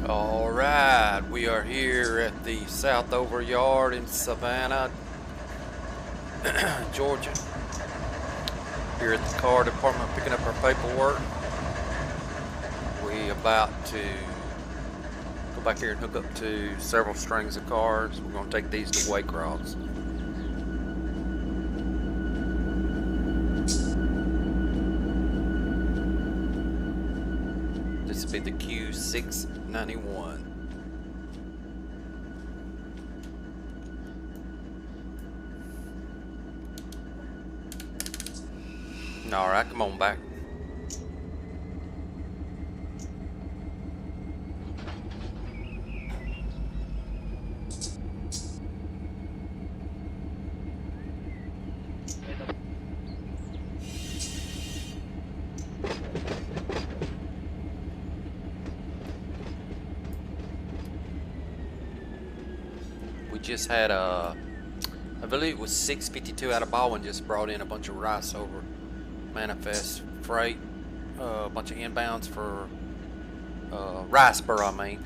Alright, we are here at the Southover yard in Savannah, Georgia. Here at the car department picking up our paperwork. We about to go back here and hook up to several strings of cars. We're going to take these to Waycross. This will be the Q691. Alright, come on back. We just had I believe it was 652 out of Baldwin just brought in a bunch of rice over manifest freight, a bunch of inbounds for Riceboro, I mean,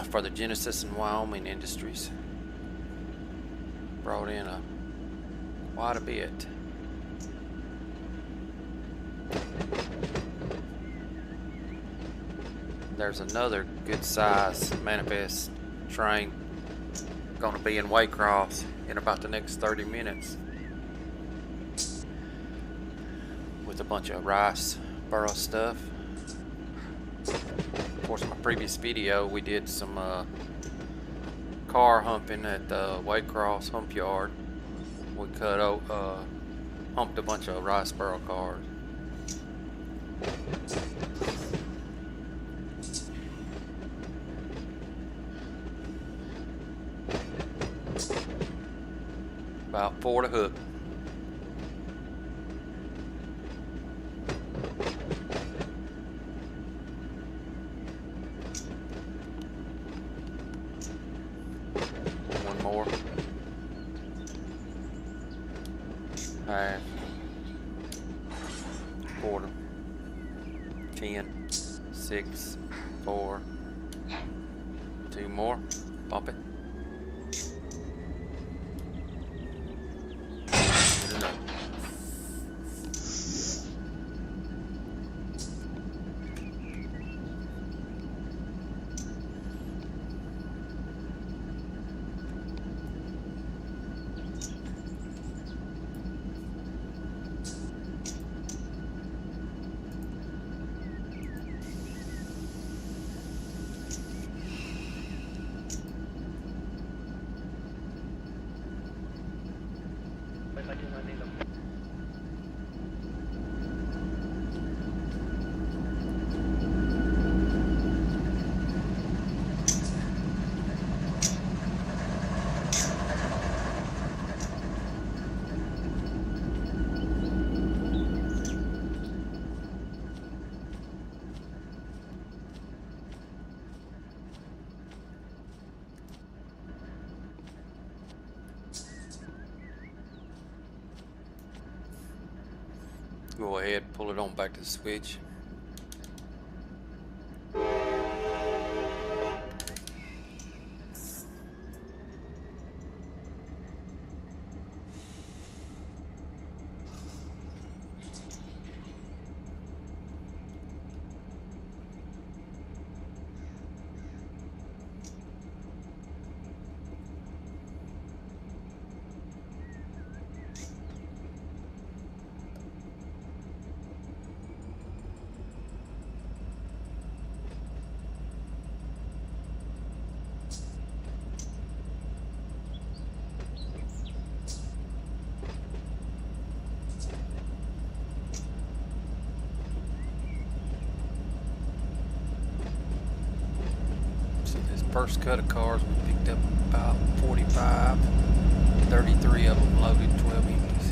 for the Genesis and Wyoming Industries. Brought in quite a bit. There's another good size manifest train going to be in Waycross in about the next 30 minutes with a bunch of Riceboro stuff. Of course, in my previous video we did some car humping at the Waycross hump yard. We humped a bunch of Riceboro cars. About 4 to hook. One more. Half. Quarter. 10. 6. 4. 2 more. Bump it. Go ahead, pull it on back to the switch. First cut of cars, we picked up about 45, 33 of them loaded 12 inches.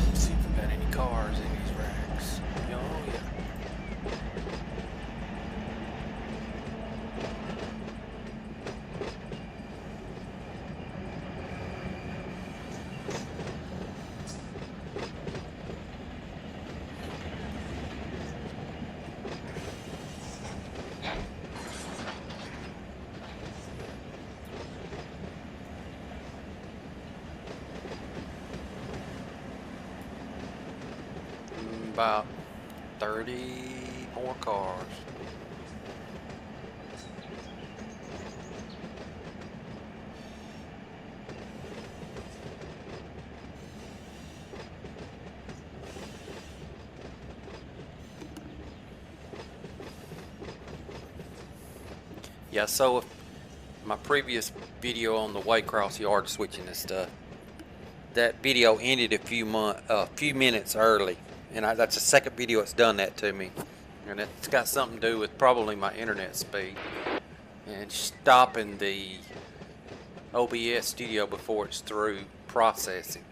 Let's see if we got any cars in these racks. Oh yeah. about 30 more cars. Yeah, so if my previous video on the Waycross yard switching and stuff, that video ended a few minutes early, and that's the second video it's done that to me, and it's got something to do with probably my internet speed and stopping the OBS studio before it's through processing.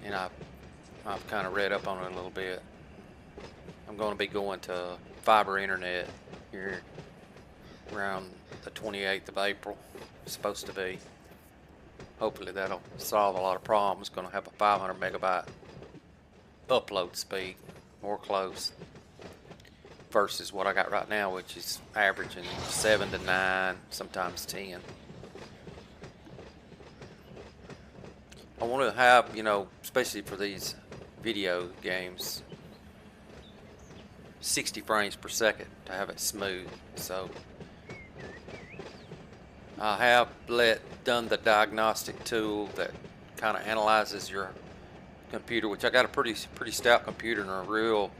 And I've kind of read up on it a little bit. I'm going to be going to fiber internet here around the 28th of April. It's supposed to be. Hopefully that'll solve a lot of problems. Going to have a 500 megabyte upload speed, or close, versus what I got right now, which is averaging 7 to 9, sometimes 10. I want to have, you know, especially for these video games, 60 frames per second to have it smooth. So I have done the diagnostic tool that kind of analyzes your computer, which I got a pretty stout computer and a real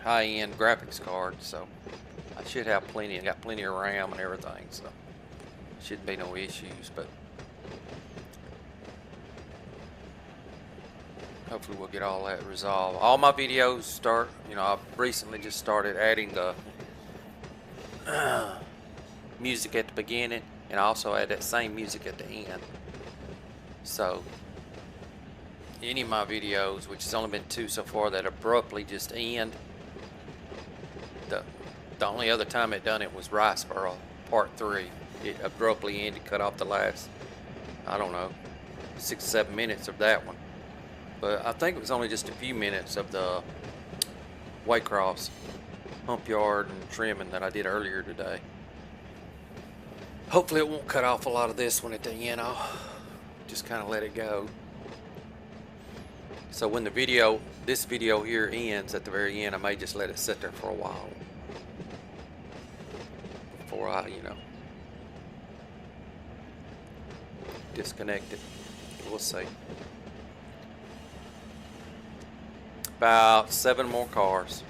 high-end graphics card, so I should have plenty. I got plenty of RAM and everything, so shouldn't be no issues. But hopefully we'll get all that resolved. All my videos start, you know, I've recently just started adding the music at the beginning, and I also add that same music at the end. So any of my videos, which has only been 2 so far, that abruptly just end, the only other time it done it was Riceboro Part 3. It abruptly ended, cut off the last, I don't know, 6 or 7 minutes of that one. But I think it was only just a few minutes of the Waycross hump yard and trimming that I did earlier today. Hopefully it won't cut off a lot of this one at the end. I'll just kind of let it go. So when this video here ends at the very end, I may just let it sit there for a while before I, you know, disconnect it. We'll see. About 7 more cars.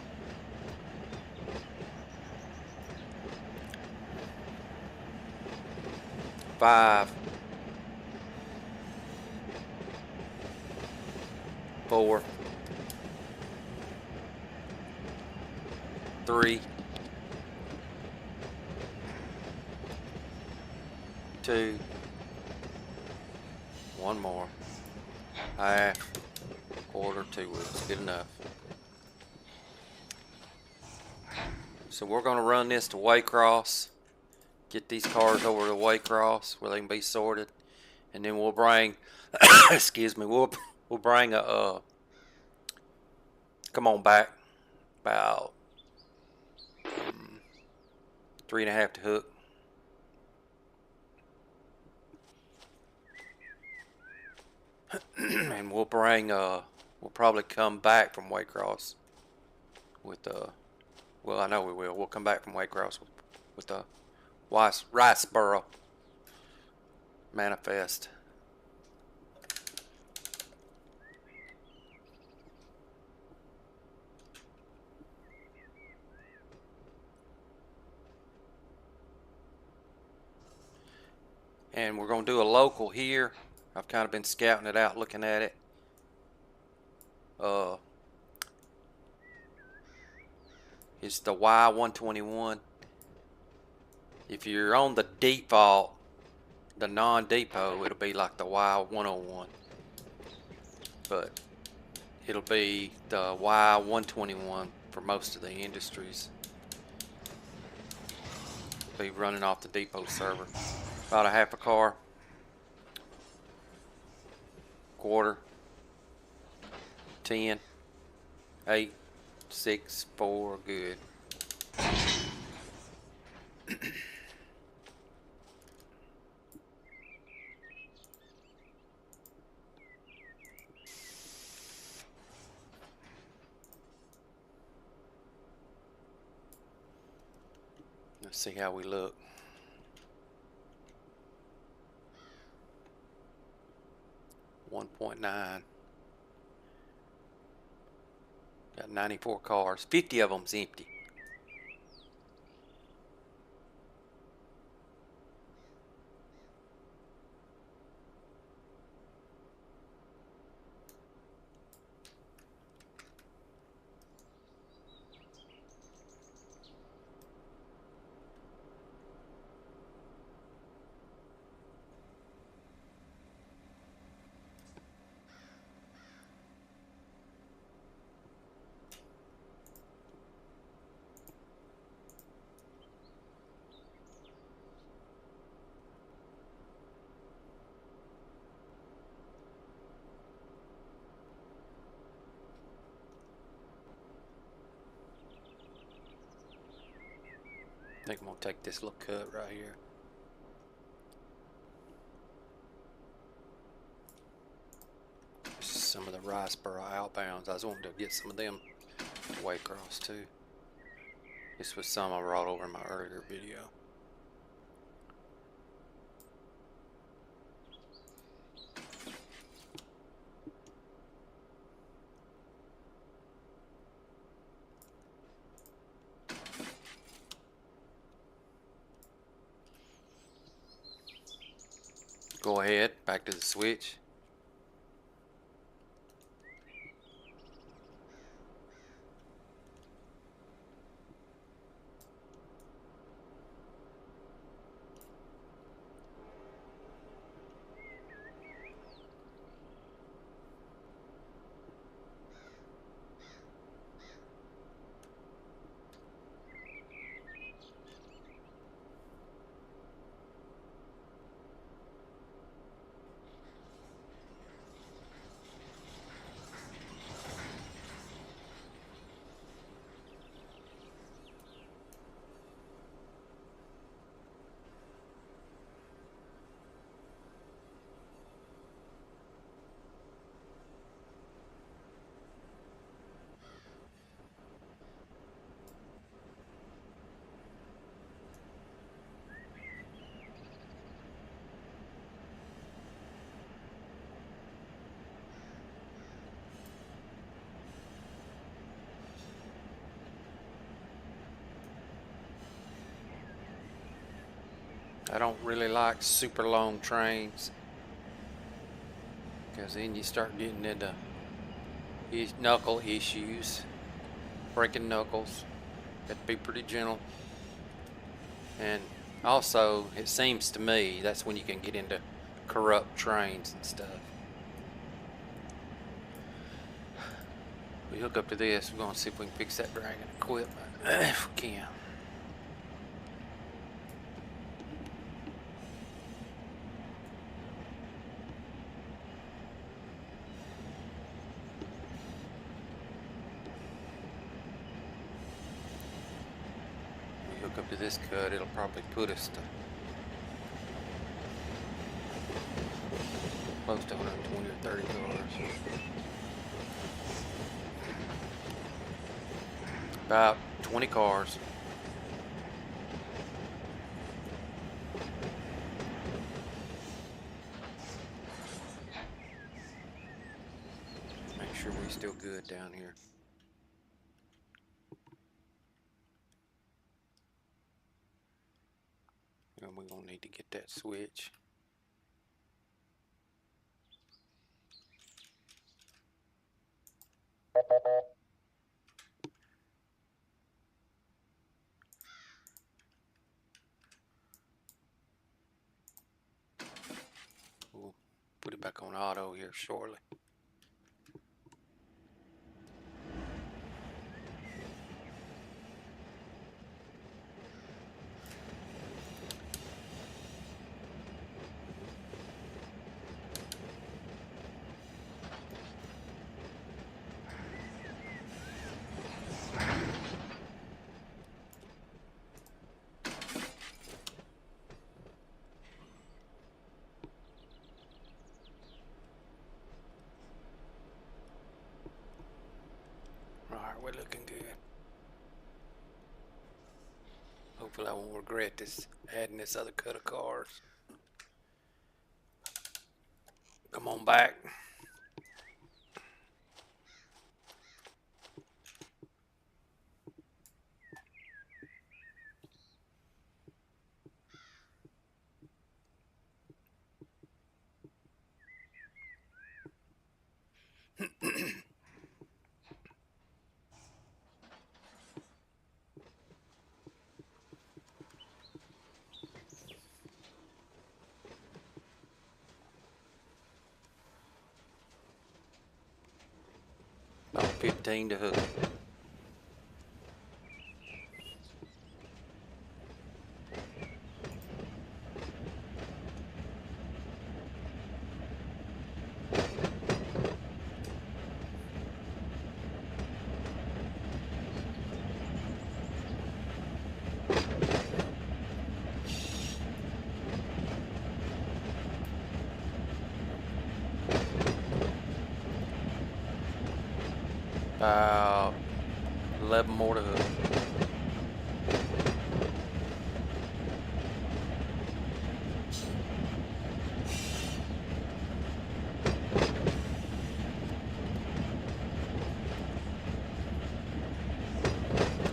Five, 4, 3, 2, 1 more. Half, quarter, 2 weeks. Good enough. So we're going to run this to Waycross. Get these cars over to Waycross where they can be sorted, and then we'll bring excuse me, we'll bring a come on back about 3.5 to hook. And we'll probably come back from Waycross with well, I know we will. We'll come back from Waycross with the Riceboro manifest. And we're going to do a local here. I've kind of been scouting it out, looking at it. It's the Y121. If you're on the default, the non-depot, it'll be like the Y101. But it'll be the Y121 for most of the industries. Be running off the depot server. About a half a car. Quarter. 10. 8. 6. 4. Good. Let's see how we look. .9. Got 94 cars. 50 of them's empty. I think I'm gonna take this little cut right here. This is some of the Riceboro outbounds. I was wanting to get some of them to Waycross too. This was some I brought over in my earlier video. Go ahead, back to the switch. I don't really like super long trains because then you start getting into knuckle issues, breaking knuckles. Got to be pretty gentle. And also, it seems to me that's when you can get into corrupt trains and stuff. We hook up to this. We're going to see if we can fix that dragging equipment if we can. Hook up to this cut, it'll probably put us to close to 120 or 30 cars. About 20 cars. Make sure we're still good down here. And we're gonna need to get that switch. We'll put it back on auto here shortly. regret this adding this other cut of cars. Come on back. About 15 to hook. About 11 more to hook.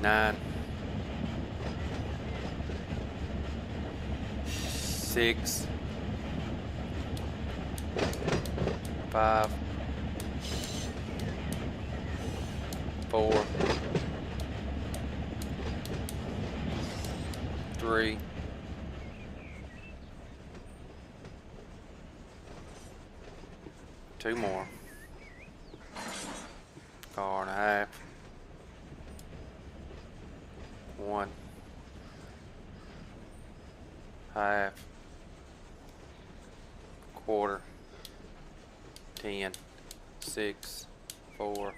Nine. 6. 5. 4. 3. 2 more. Car and a half. 1. Half. Quarter. 10. 6. 4.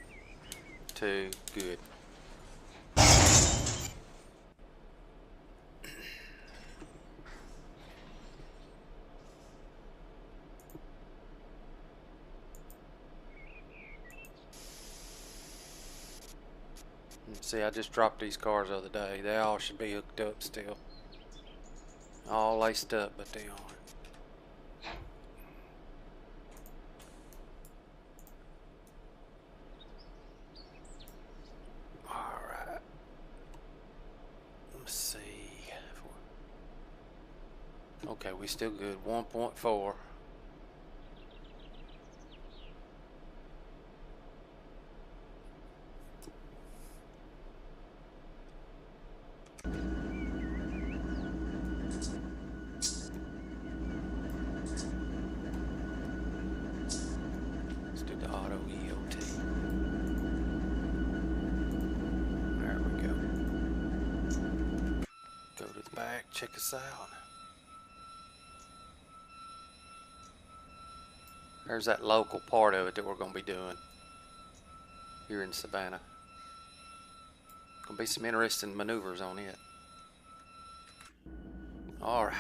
2. Good. See, I just dropped these cars the other day. They all should be hooked up still. All laced up, but they aren't. Alright. Let's see. Okay, we still good. 1.4. Check us out. There's that local part of it that we're going to be doing here in Savannah. Going to be some interesting maneuvers on it. All right.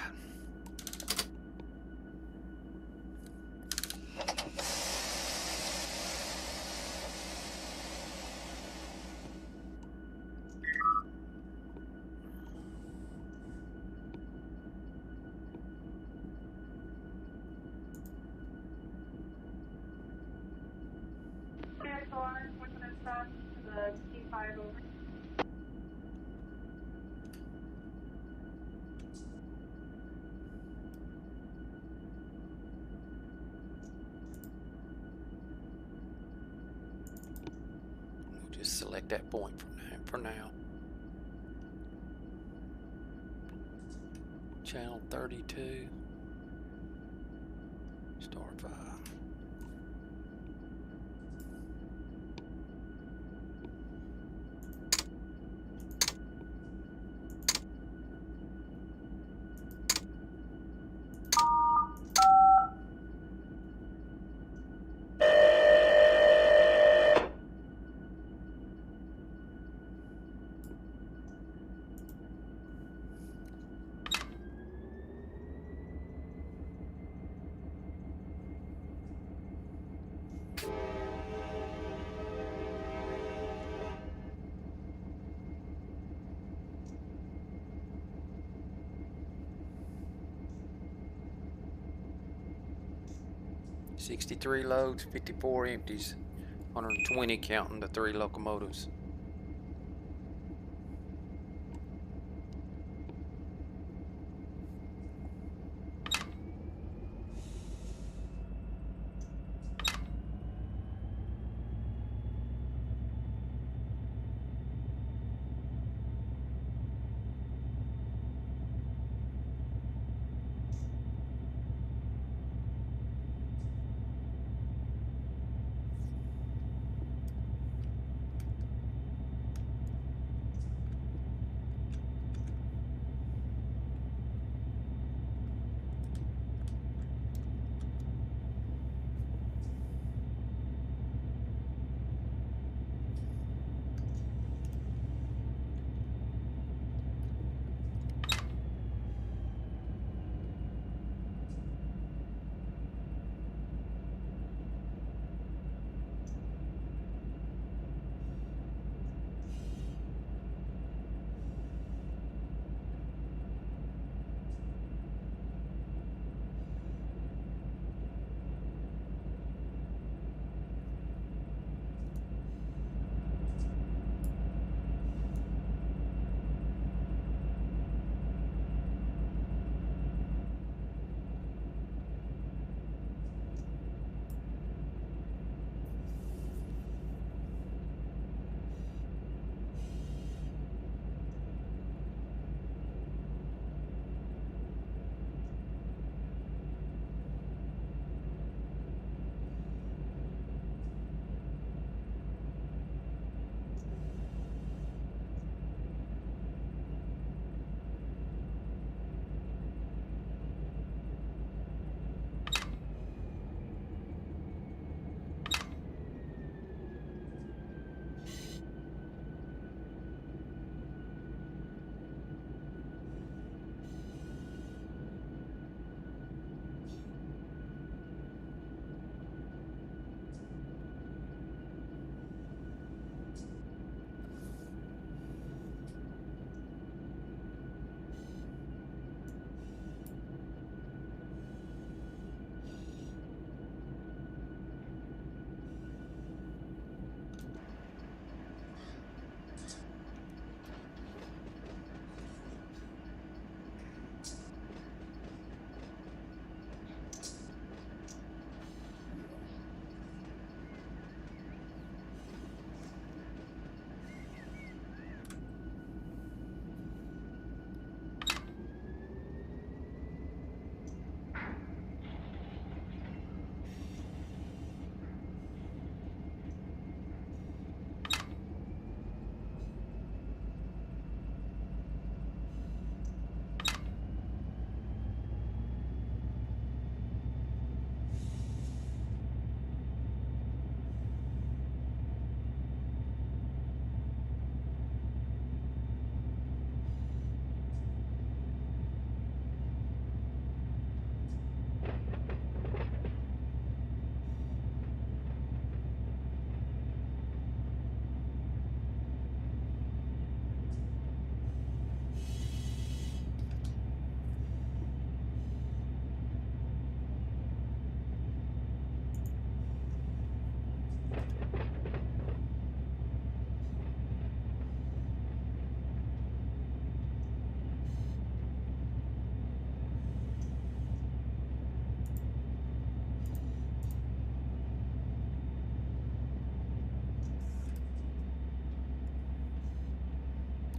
The Q5 over. We'll just select that point for now. Channel 32. Star 5. 63 loads, 54 empties, 120 counting the 3 locomotives.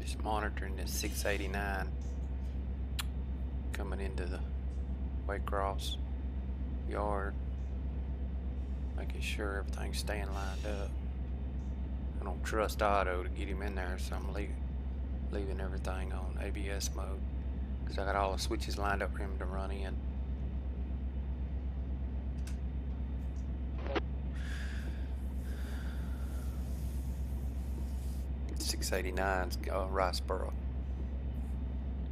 Just monitoring the 689 coming into the Waycross yard, making sure everything's staying lined up. I don't trust Otto to get him in there, so I'm leaving everything on ABS mode because I got all the switches lined up for him to run in. .689's Riceboro.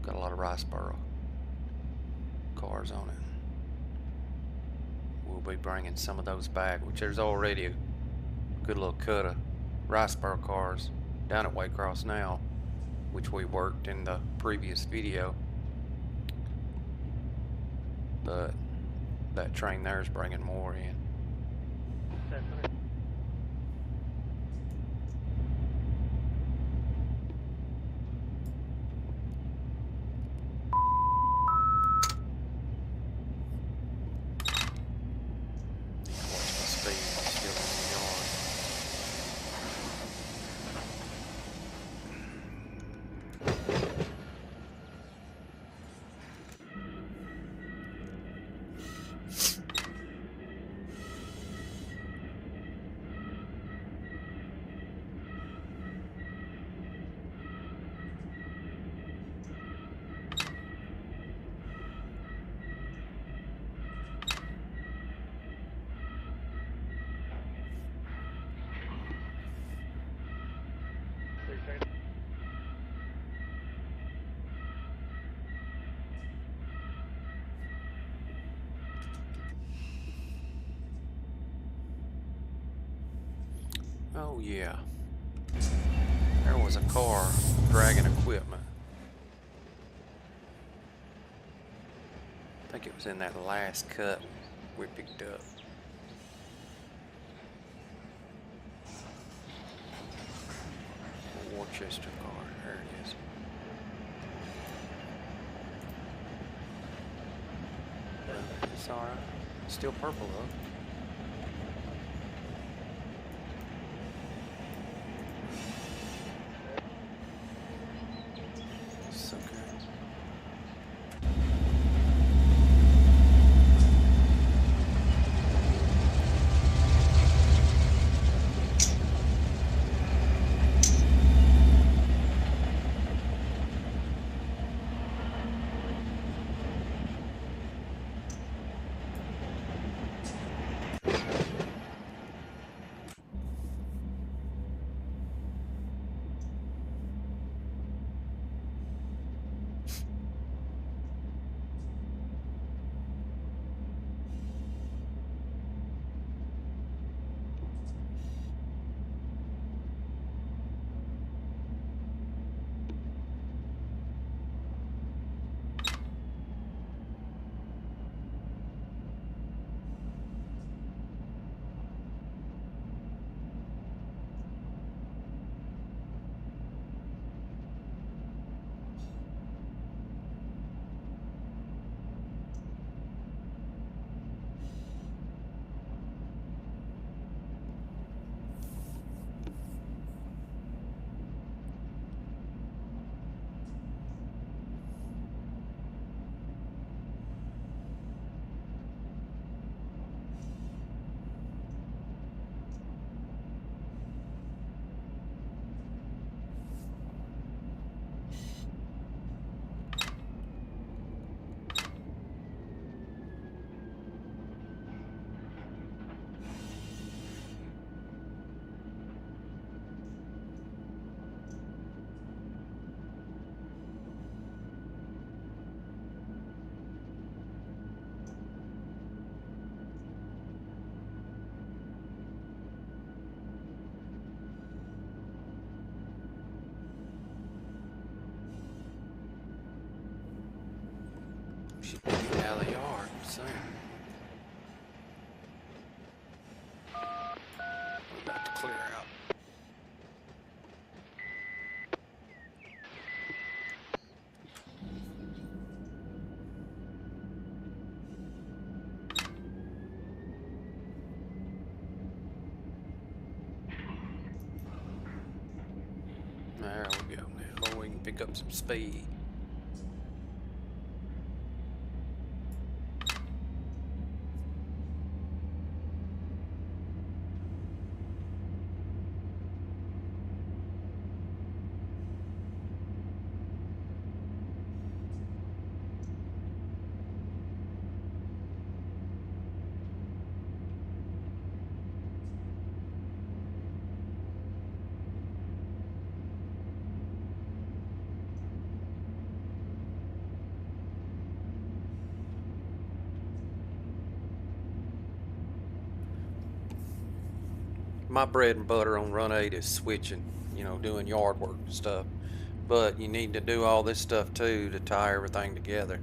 Got a lot of Riceboro cars on it. We'll be bringing some of those back, which there's already a good little cut of Riceboro cars down at Waycross now, which we worked in the previous video. But That train there is bringing more in. Watch my speed, it's still in the yard. Oh yeah, there was a car dragging equipment. I think it was in that last cut we picked up. Worcester car, there it is. It's alright, still purple though. It's okay. Should be getting out of the yard soon. We're about to clear out. There we go. Now we can pick up some speed. My bread and butter on RUN8 is switching, you know, doing yard work and stuff. But you need to do all this stuff too to tie everything together.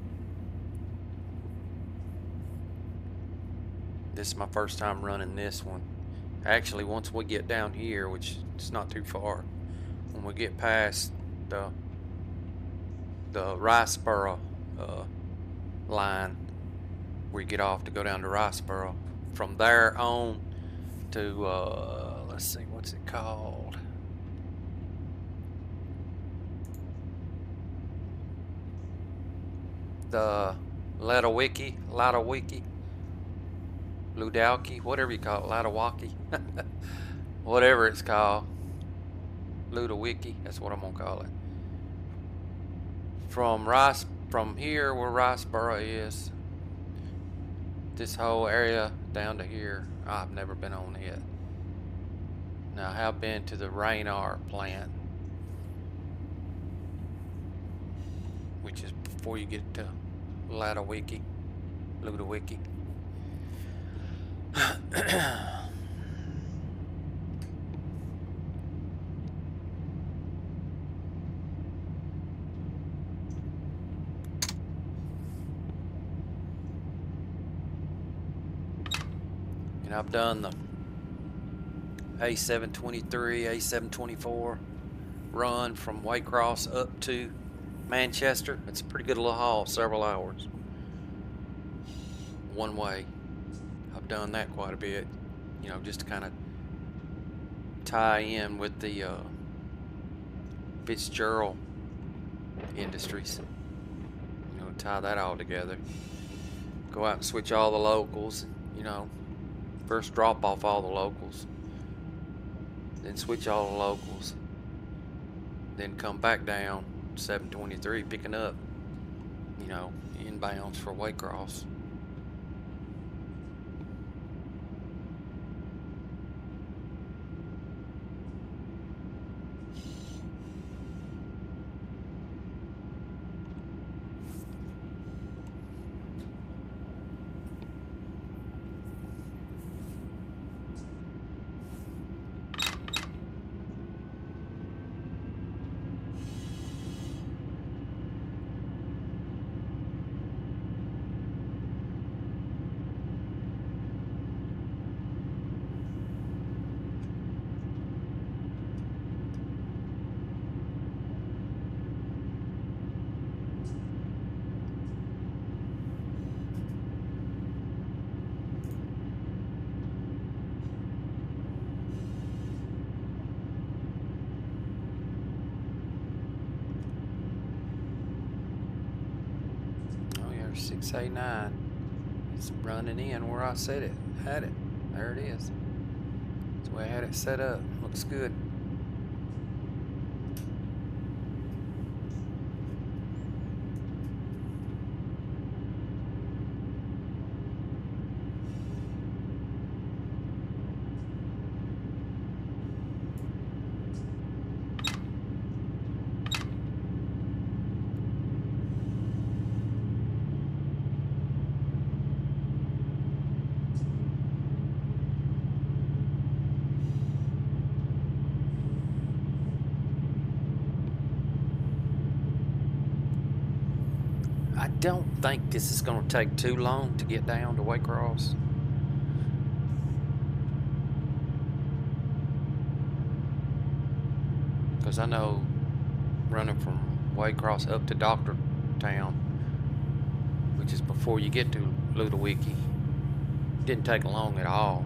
This is my first time running this one. Actually, once we get down here, which it's not too far, when we get past the Riceboro line, we get off to go down to Riceboro. From there on to let's see, what's it called? The Ladowicki, Ludowki, whatever you call it, Ladowaki, whatever it's called, Ludowicki. That's what I'm gonna call it. From here where Riceboro is, this whole area down to here, I've never been on it. Now I have been to the RUN8 plant, which is before you get to Ludowicki. And I've done the A723, A724 run from Waycross up to Manchester. It's a pretty good little haul, several hours one way. I've done that quite a bit, you know, just to kind of tie in with the Fitzgerald Industries, you know, tie that all together. Go out and switch all the locals, you know, first drop off all the locals, then switch all the locals, then come back down 723 picking up, you know, inbounds for Waycross. Oh yeah, 689. It's running in where I said it. Had it. There it is. That's the way I had it set up. Looks good. I don't think this is going to take too long to get down to Waycross. Because I know running from Waycross up to Doctortown, which is before you get to Ludowicki, didn't take long at all.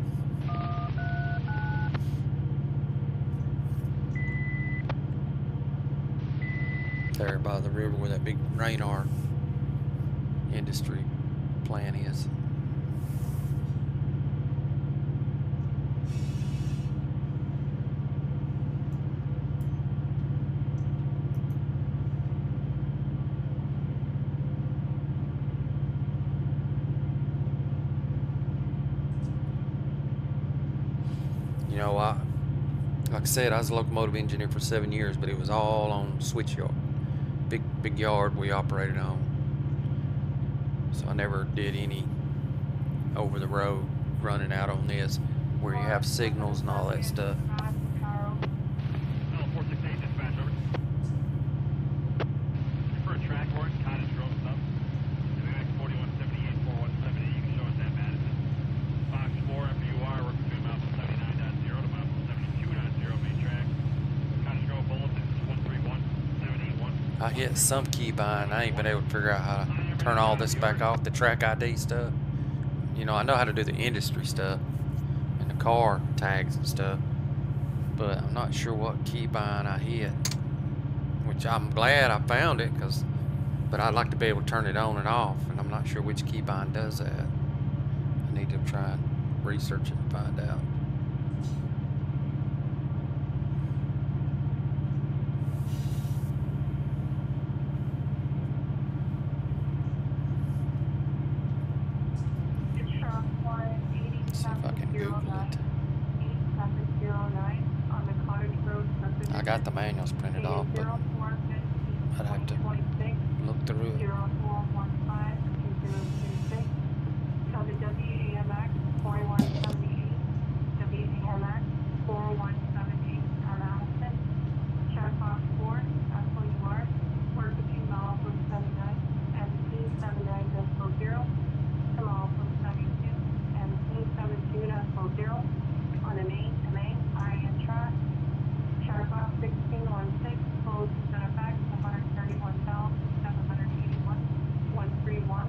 There by the river where that big RUN8 industry plant is. You know, like I said, I was a locomotive engineer for 7 years, but it was all on switch yard. Big yard we operated on. So I never did any over the road running out on this where you have signals and all that stuff. I hit some key bind. I ain't been able to figure out how to turn all this back off, the track ID stuff. You know, I know how to do the industry stuff and the car tags and stuff, but I'm not sure what key bind I hit, which I'm glad I found it, but I'd like to be able to turn it on and off, and I'm not sure which key bind does that. I need to try and research it and find out. See if I can Google it. I got the manuals printed off, but I'd have to look through it. Tell the WAMX 4178, WAMX 4178 on Allison. Check box 4, that's where you are. Work between mile from 79, MP 79.0, to mile from 72, MP 72.0, on the main, IN track. Check box 1616, closed in effect, 131,781, 131.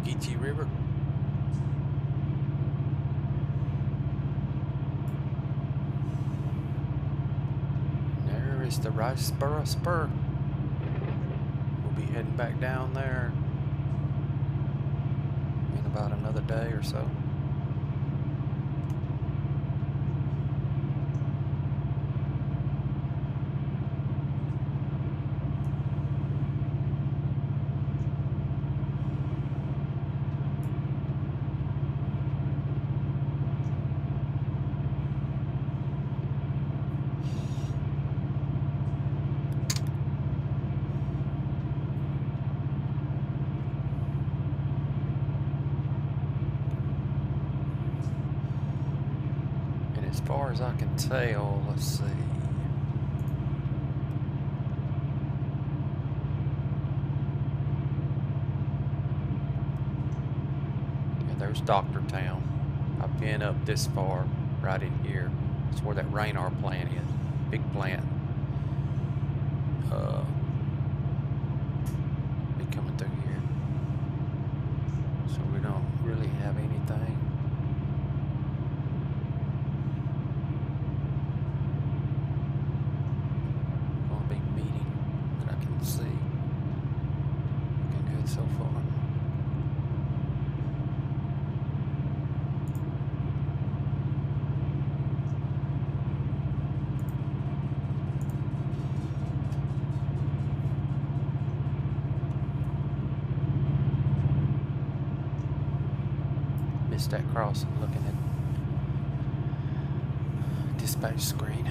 Geechee River. There is the Riceboro Spur. We'll be heading back down there in about another day or so. As far as I can tell, let's see. Yeah, there's Doctortown. I've been up this far, right in here. That's where that RUN8 plant is. Big plant. Be coming through here. So we don't really have anything. So far. Missed that crossing looking at dispatch screen.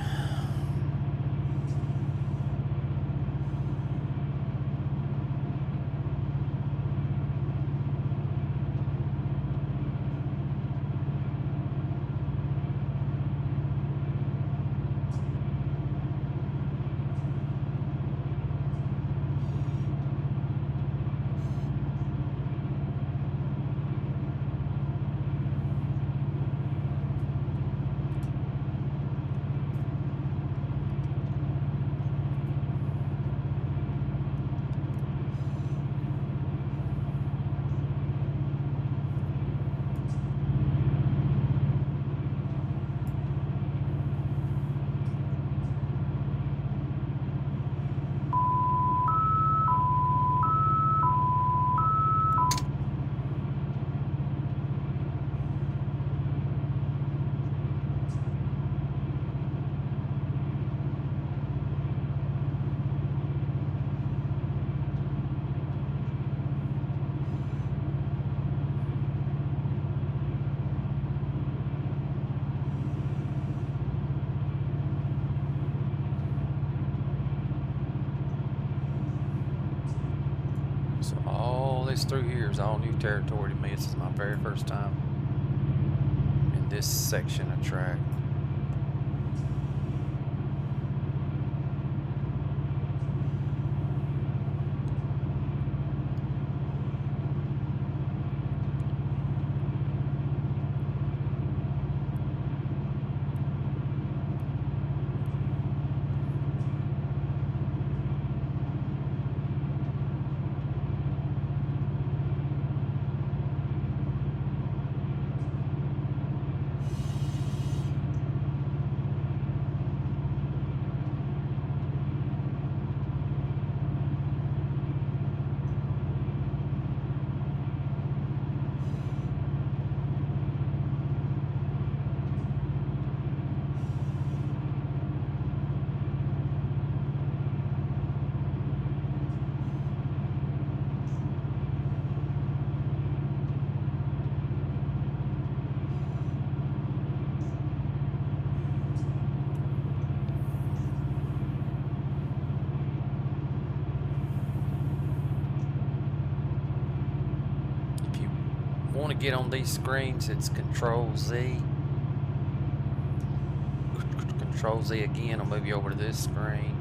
Through here is all new territory to me. This is my very first time in this section of track. Want to get on these screens, it's Control Z. Control Z again, I'll move you over to this screen.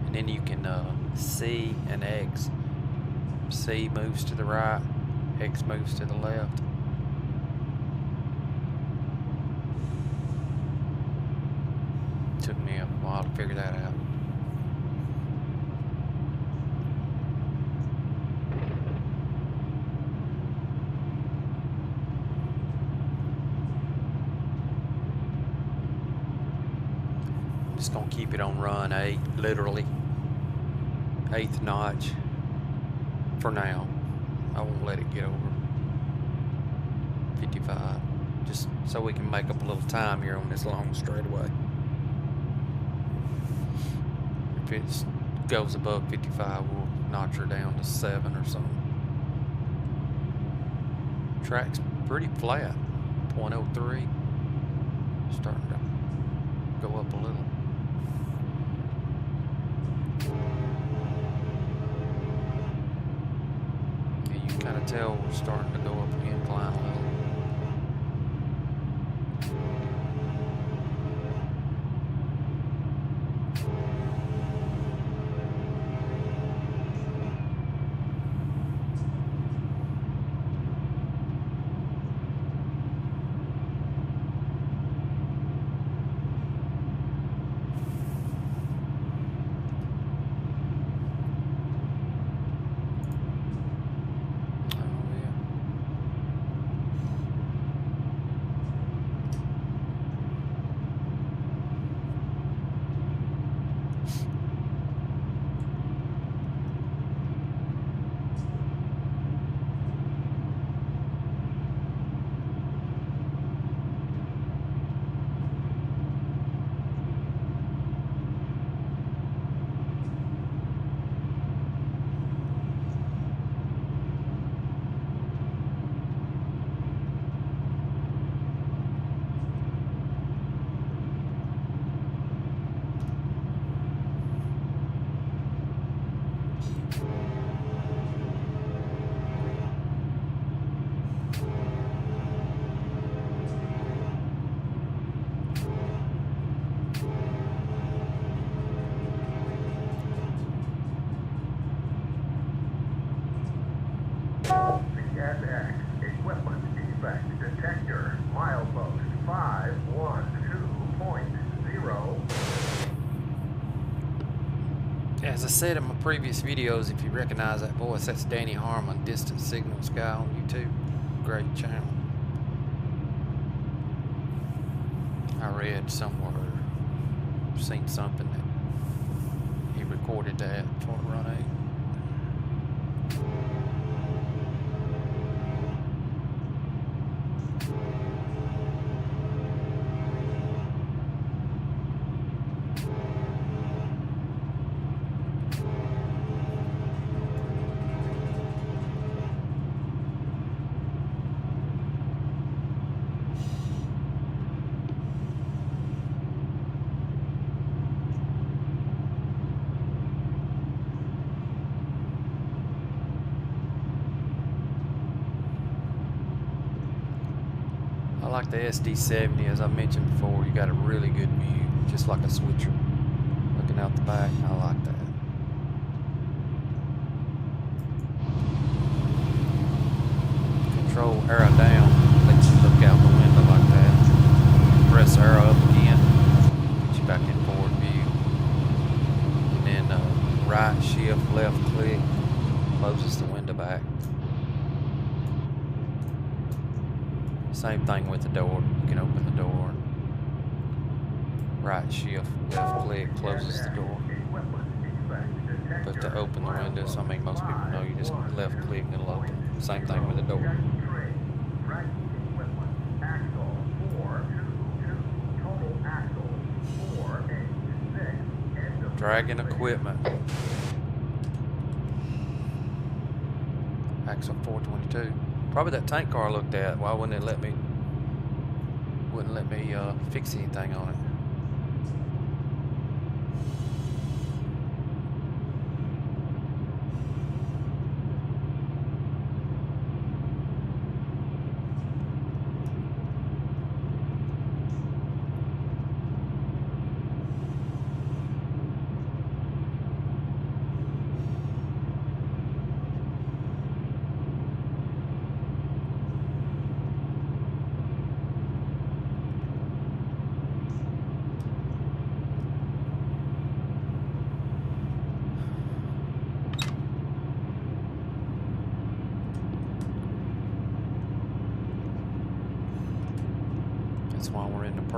And then you can C and X. C moves to the right, X moves to the left. Took me a a while to figure that out. I'm just gonna keep it on run 8, literally 8th notch for now. I won't let it get over 55, just so we can make up a little time here on this long straightaway. If it goes above 55, we'll notch her down to 7 or something. Track's pretty flat, 0.03, starting to go up a little. Yeah, you can kind of tell we're starting to go up the incline a little. Equipment defect detector, milepost 512.0. As I said in my previous videos, if you recognize that voice, that's Danny Harmon, Distant Signals guy on YouTube. Great channel. I read somewhere, seen something that he recorded that for RUN8. I like the SD70, as I mentioned before. You got a really good view, just like a switcher. Looking out the back, I like that. Control arrow down, lets you look out the window like that. Press arrow up again, gets you back in forward view. And then right shift, left click, closes the window back. Same thing with the door. You can open the door. Right shift, left click, closes the door. But to open the windows, I mean, most people know you just left click and it'll open. Same thing with the door. Dragging equipment. Axle 422. Probably that tank car I looked at. Why wouldn't it let me? Wouldn't let me fix anything on it.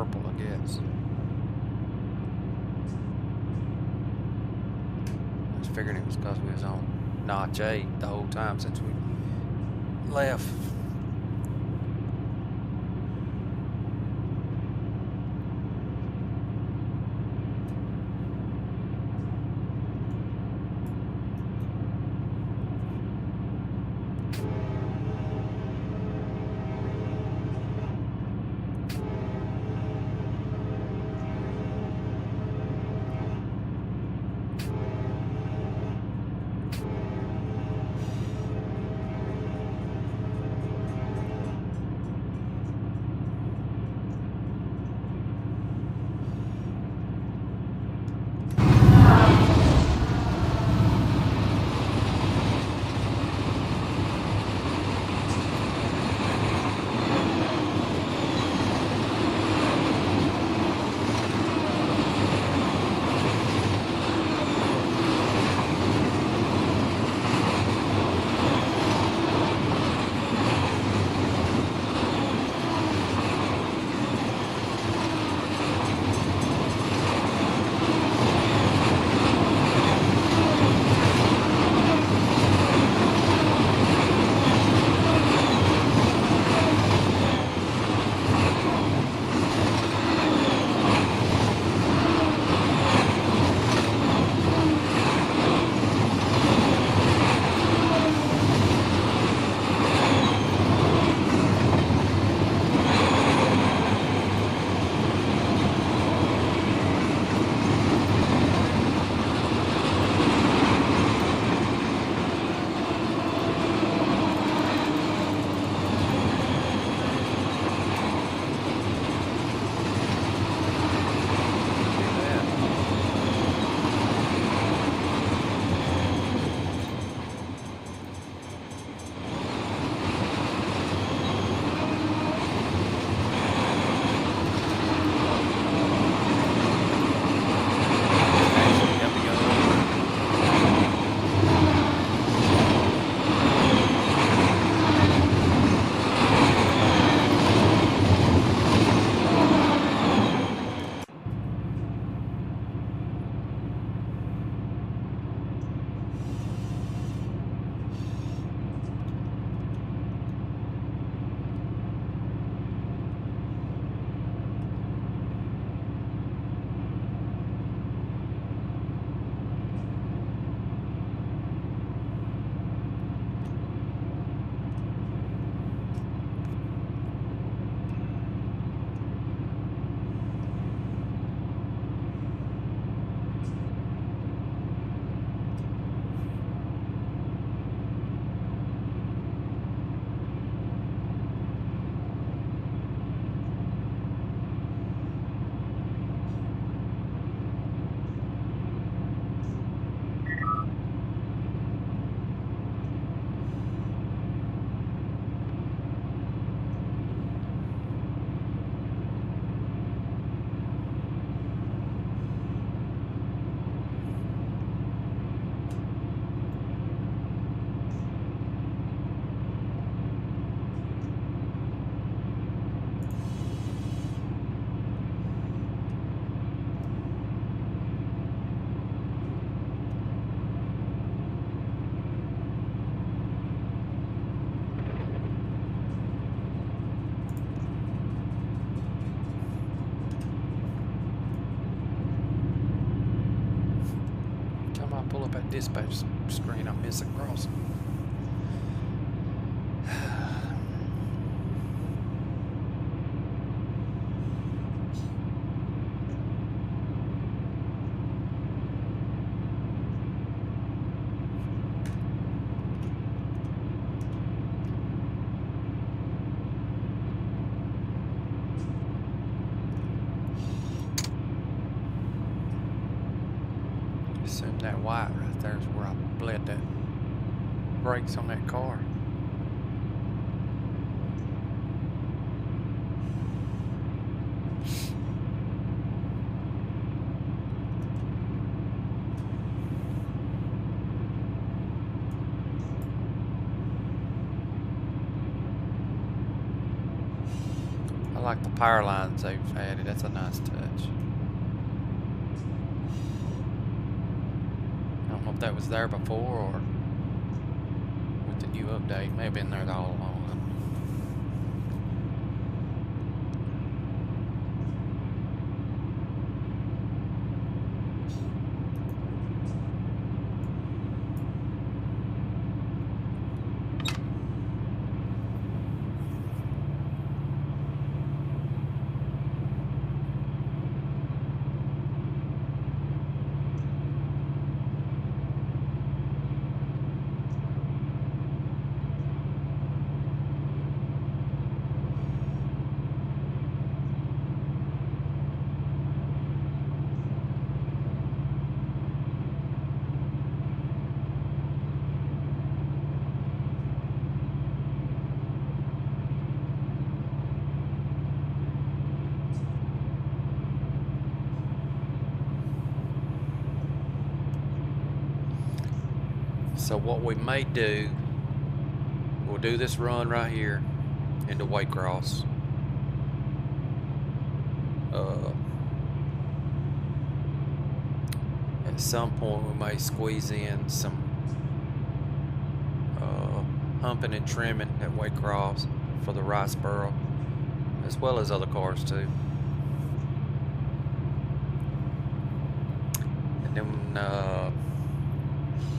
purple, I guess. I was figuring it was because we was on notch 8 the whole time since we left. Pull up at dispatch screen, I miss a crossing. Assume that white right there is where I bled that brakes on that car. I like the power lines they've added. That's a nice touch. I don't know if that was there before or with the new update. May have been there all along. So what we may do, we'll do this run right here into Waycross. At some point we may squeeze in some humping and trimming at Waycross for the Riceboro, as well as other cars too. And then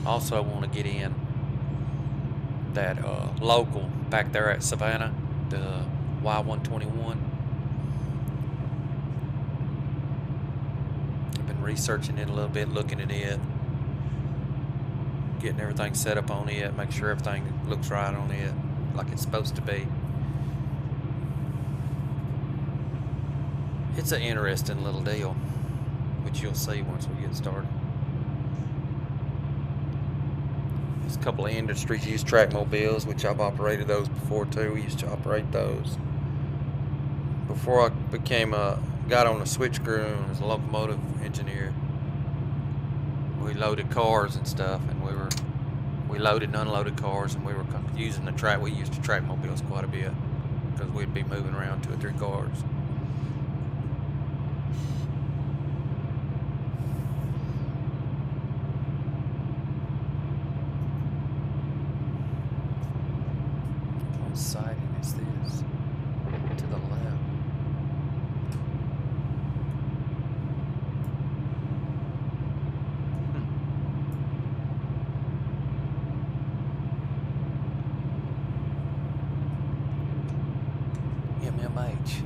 also want to get in that local back there at Savannah, the Y121. I've been researching it a little bit, looking at it, getting everything set up on it, make sure everything looks right on it, like it's supposed to be. It's an interesting little deal, which you'll see once we get started. There's a couple of industries use track mobiles, which I've operated those before too. We used to operate those before I got on the switch crew and was a locomotive engineer. We loaded cars and stuff, and we loaded and unloaded cars, and we were using the track. We used the track mobiles quite a bit because we'd be moving around 2 or 3 cars. What siding is this? To the left. MMH.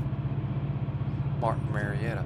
Martin Marietta.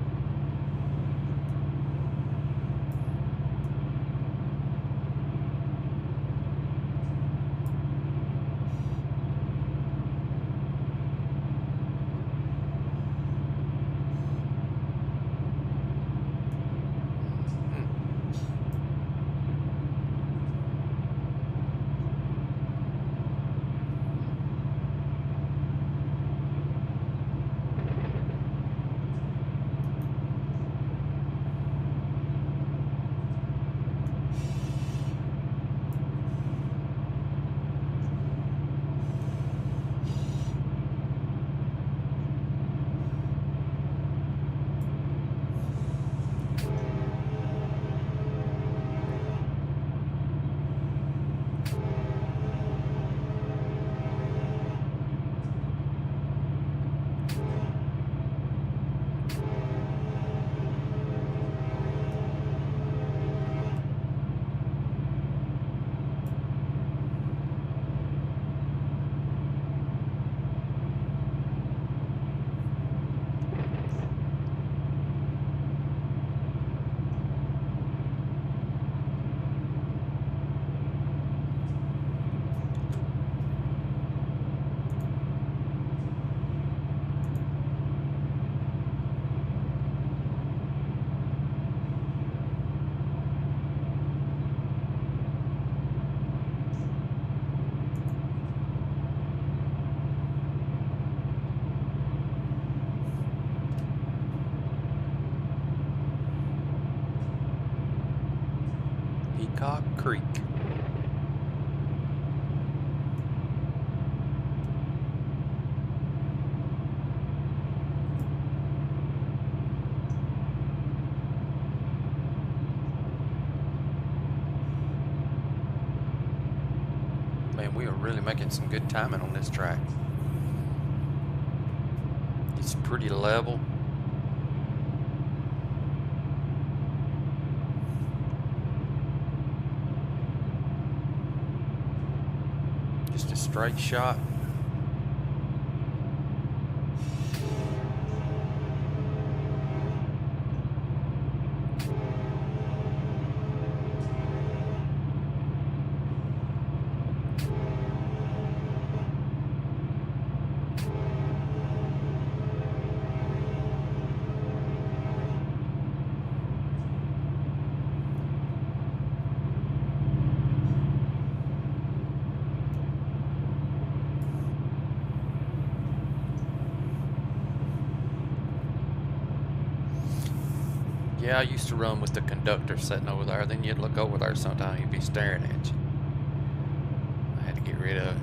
Peacock Creek. Man, we are really making some good timing on this track. It's pretty level. Just a straight shot. Yeah, I used to run with the conductor sitting over there. Then you'd look over there sometime, he'd be staring at you. I had to get rid of it.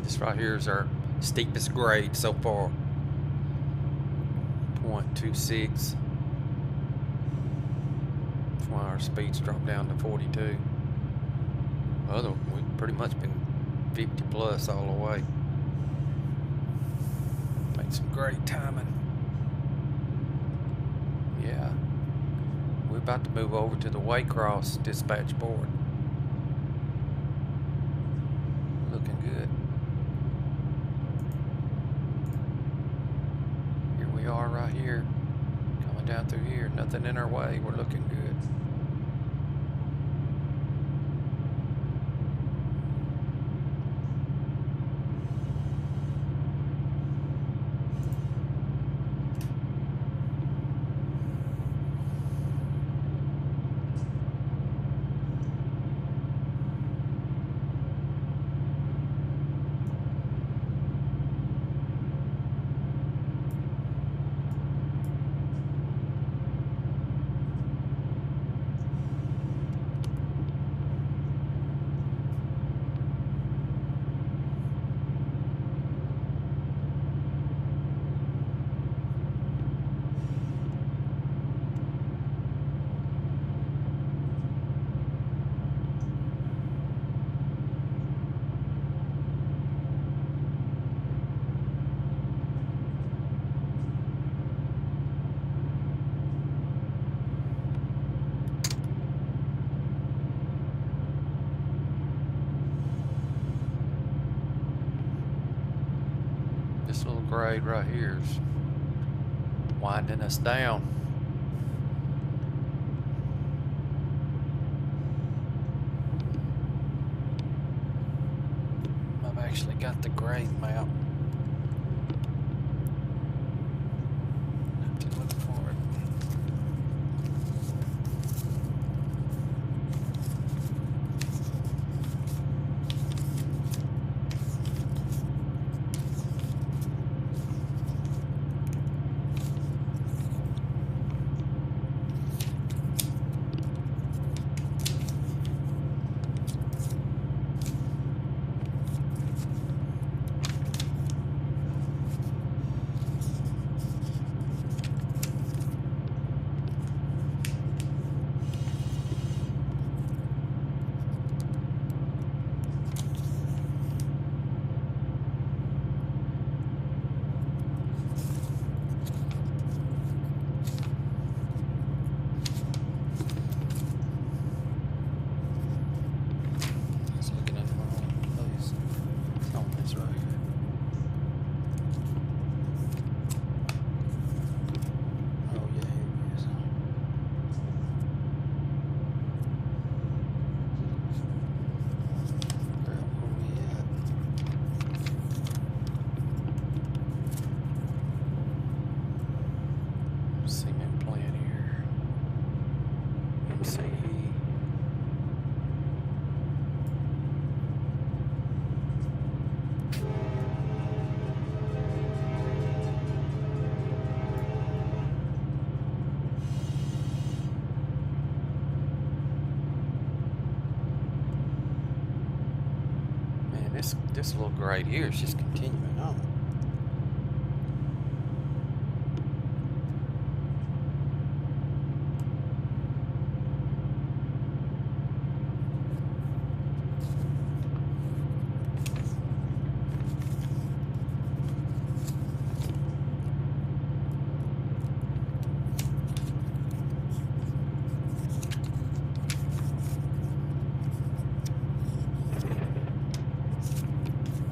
This right here is our steepest grade so far. 0.26. That's why our speeds dropped down to 42. Other, we've pretty much been 50 plus all the way. Make some great timing. Yeah. We're about to move over to the Waycross dispatch board. Looking good. Here we are right here. Coming down through here. Nothing in our way. We're looking good. This little grade right here is winding us down. I've actually got the grade map. Have to look for it. this little grade here is just continuing on.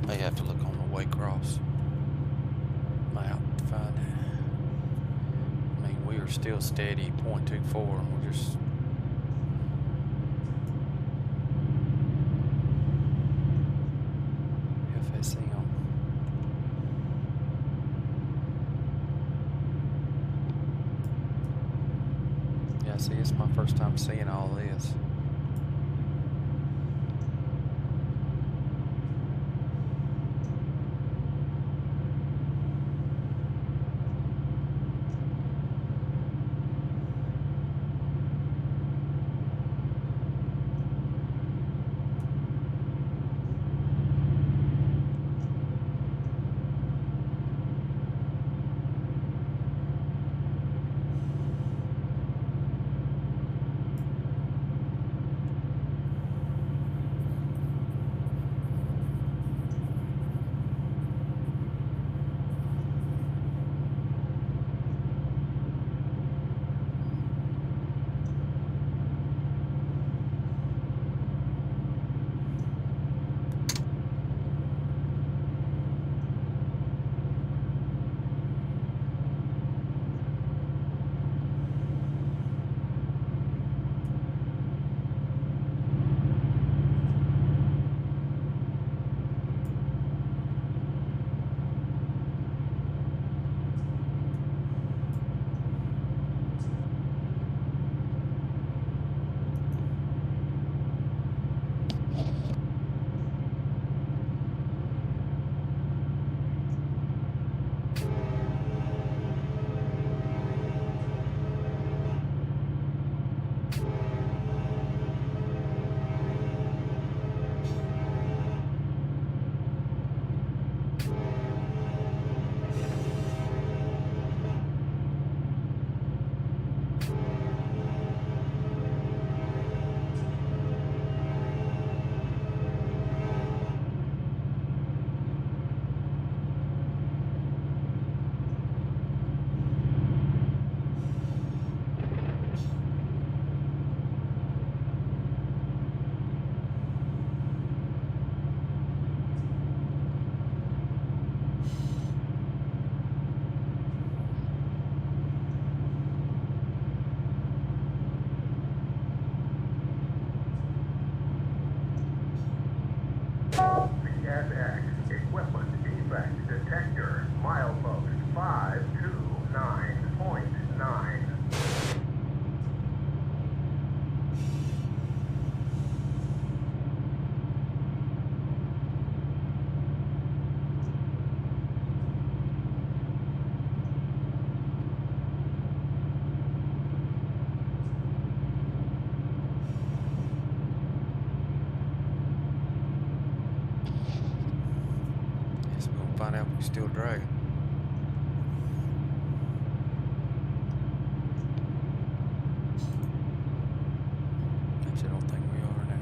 May have to look on the Waycross map to find it. I mean, we are still steady 0.24, and we're just FSC on. Yeah, see, it's my first time seeing all this. CSX, equipment defect detector, milepost 529.9. Guess we're gonna find out if we're still dragging. Actually, I don't think we are now.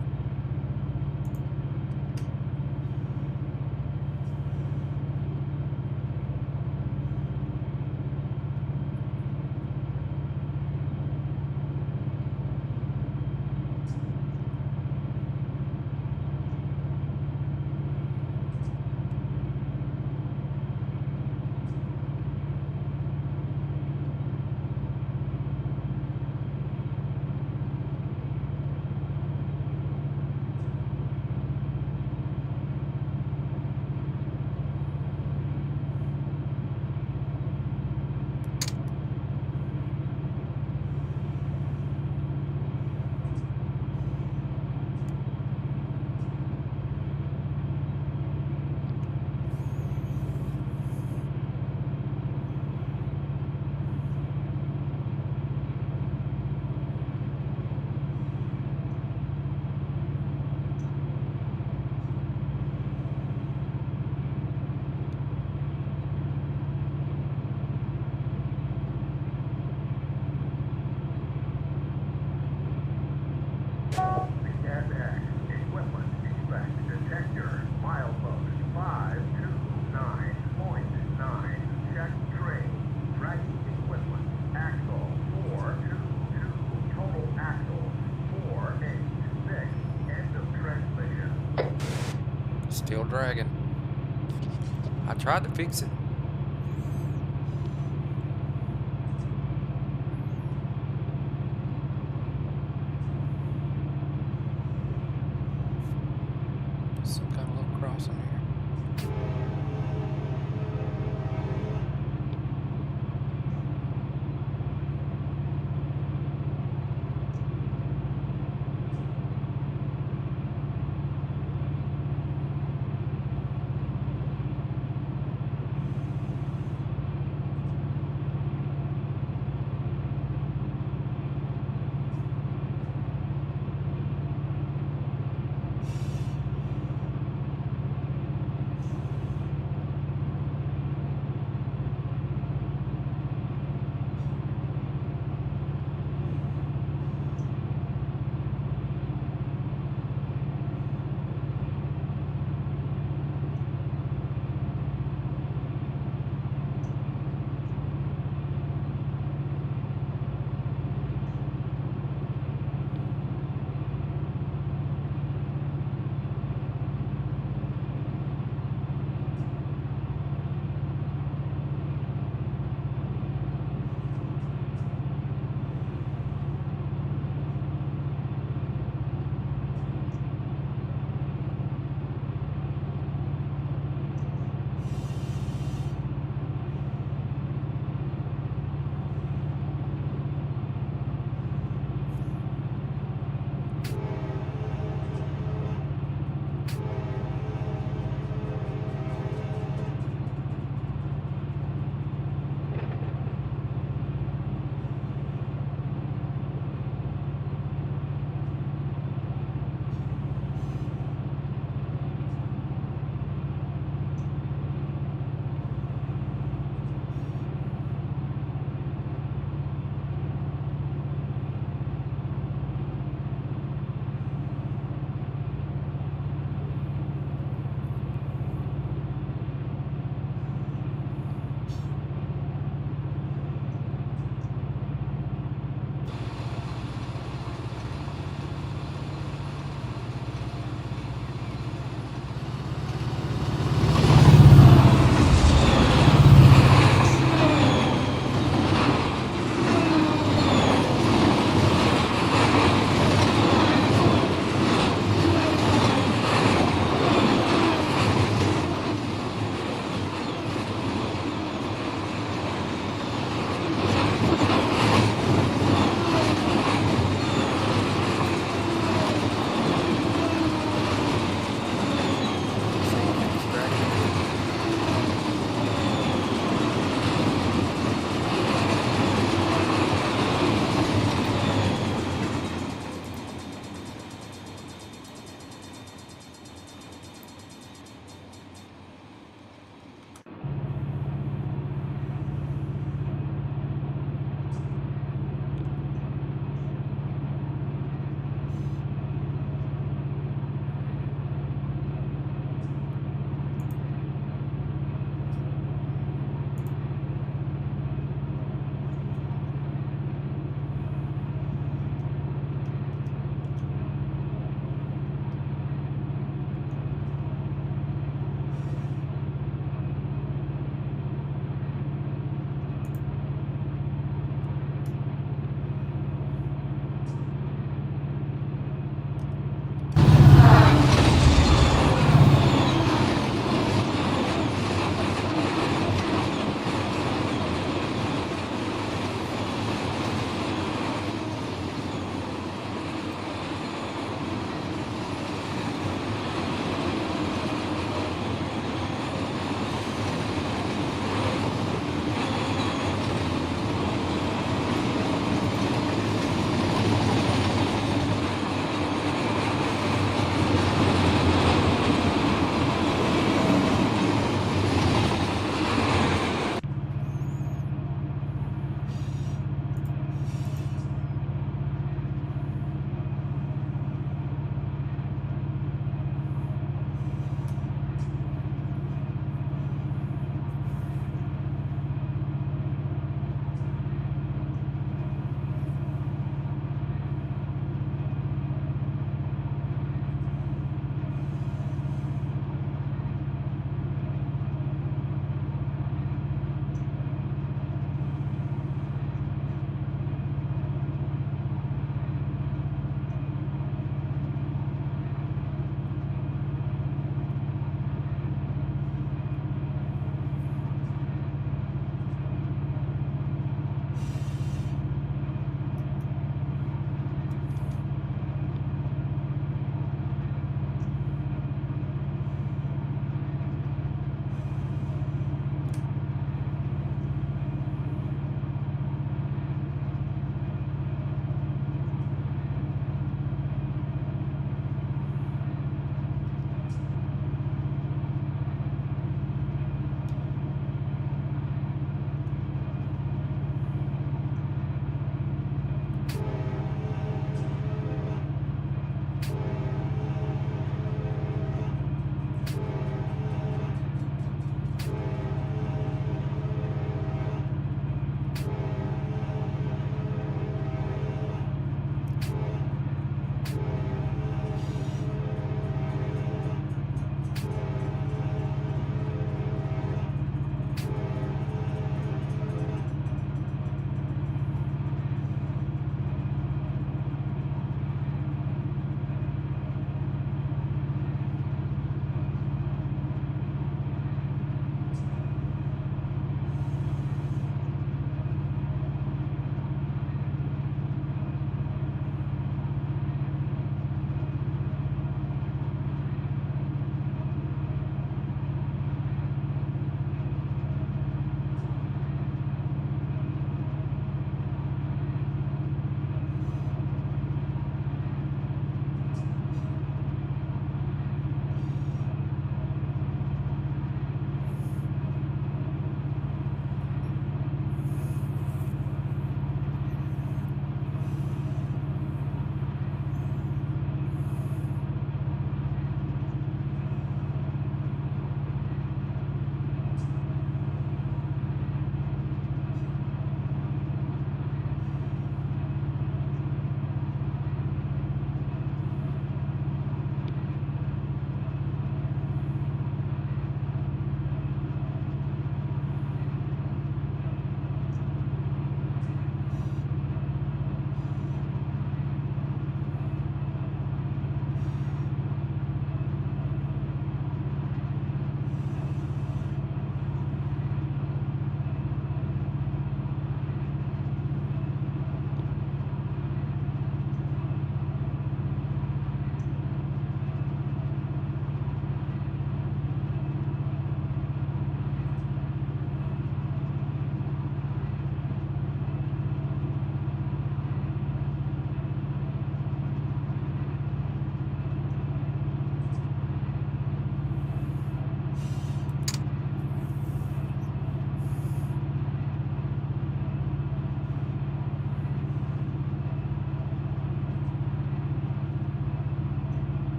dragging. I tried to fix it. Some kind of little crossing here.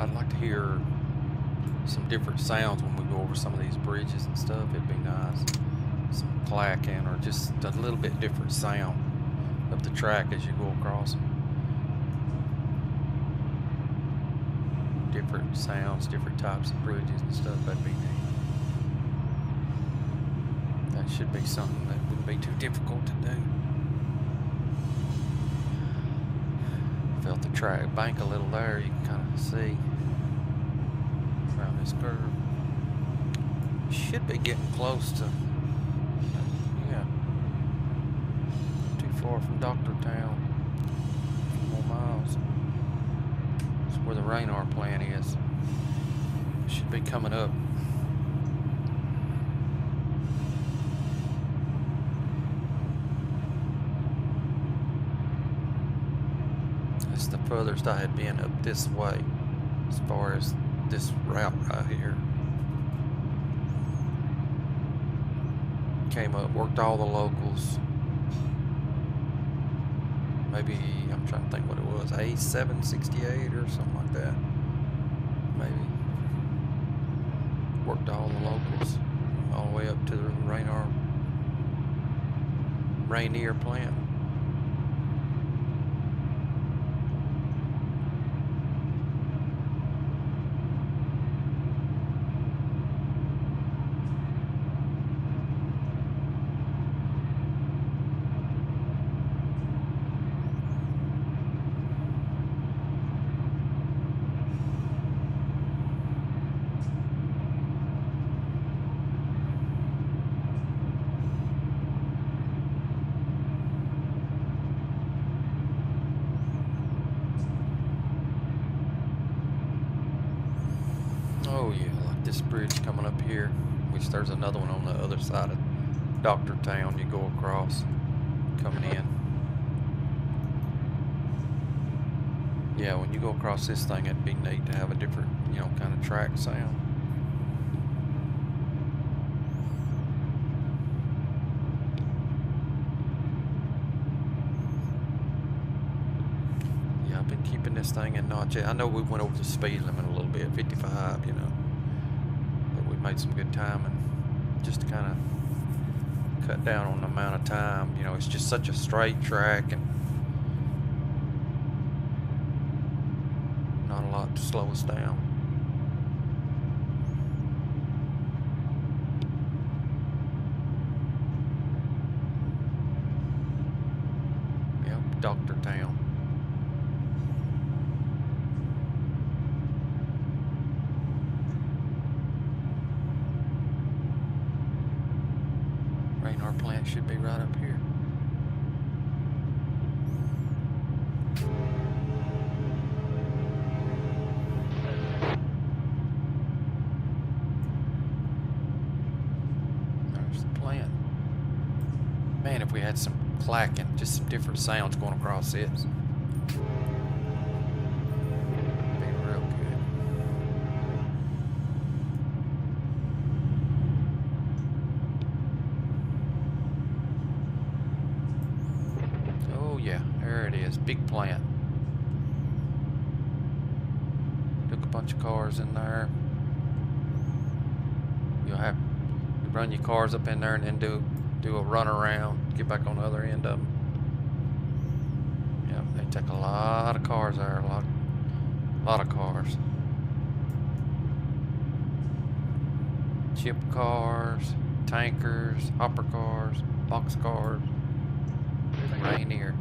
I'd like to hear some different sounds when we go over some of these bridges and stuff. It'd be nice. Some clacking or just a little bit different sound of the track as you go across. Different sounds, different types of bridges and stuff. That'd be neat. That should be something that wouldn't be too difficult to do. Felt the track bank a little there. You can kind of see around this curve. Should be getting close to, yeah, not too far from Doctortown. A few more miles. That's where the Raynor plant is. Should be coming up. That's the furthest I had been up this way, as far as this route right here. Came up, worked all the locals. Maybe, I'm trying to think what it was, A768 or something like that. Maybe. Worked all the locals, all the way up to the Rainier plant. Oh yeah, like this bridge coming up here, which there's another one on the other side of Doctortown you go across, coming in. Yeah, when you go across this thing, it'd be neat to have a different, you know, kind of track sound. Yeah, I've been keeping this thing in notch. I know we went over the speed limit a little bit, 55, you know, but we made some good time, and just to kind of cut down on the amount of time. You know, it's just such a straight track and not a lot to slow us down. Yep, Doctortown. Raynor plant should be right up here. There's the plant. Man, if we had some clacking, just some different sounds going across this, it'd be real good. Oh yeah, there it is, big plant. Took a bunch of cars in there. You'll have to run your cars up in there and then do a run around, get back on the other end of them. Yeah, they take a lot of cars there, a lot of cars. Chip cars, tankers, hopper cars, box cars, Rainier.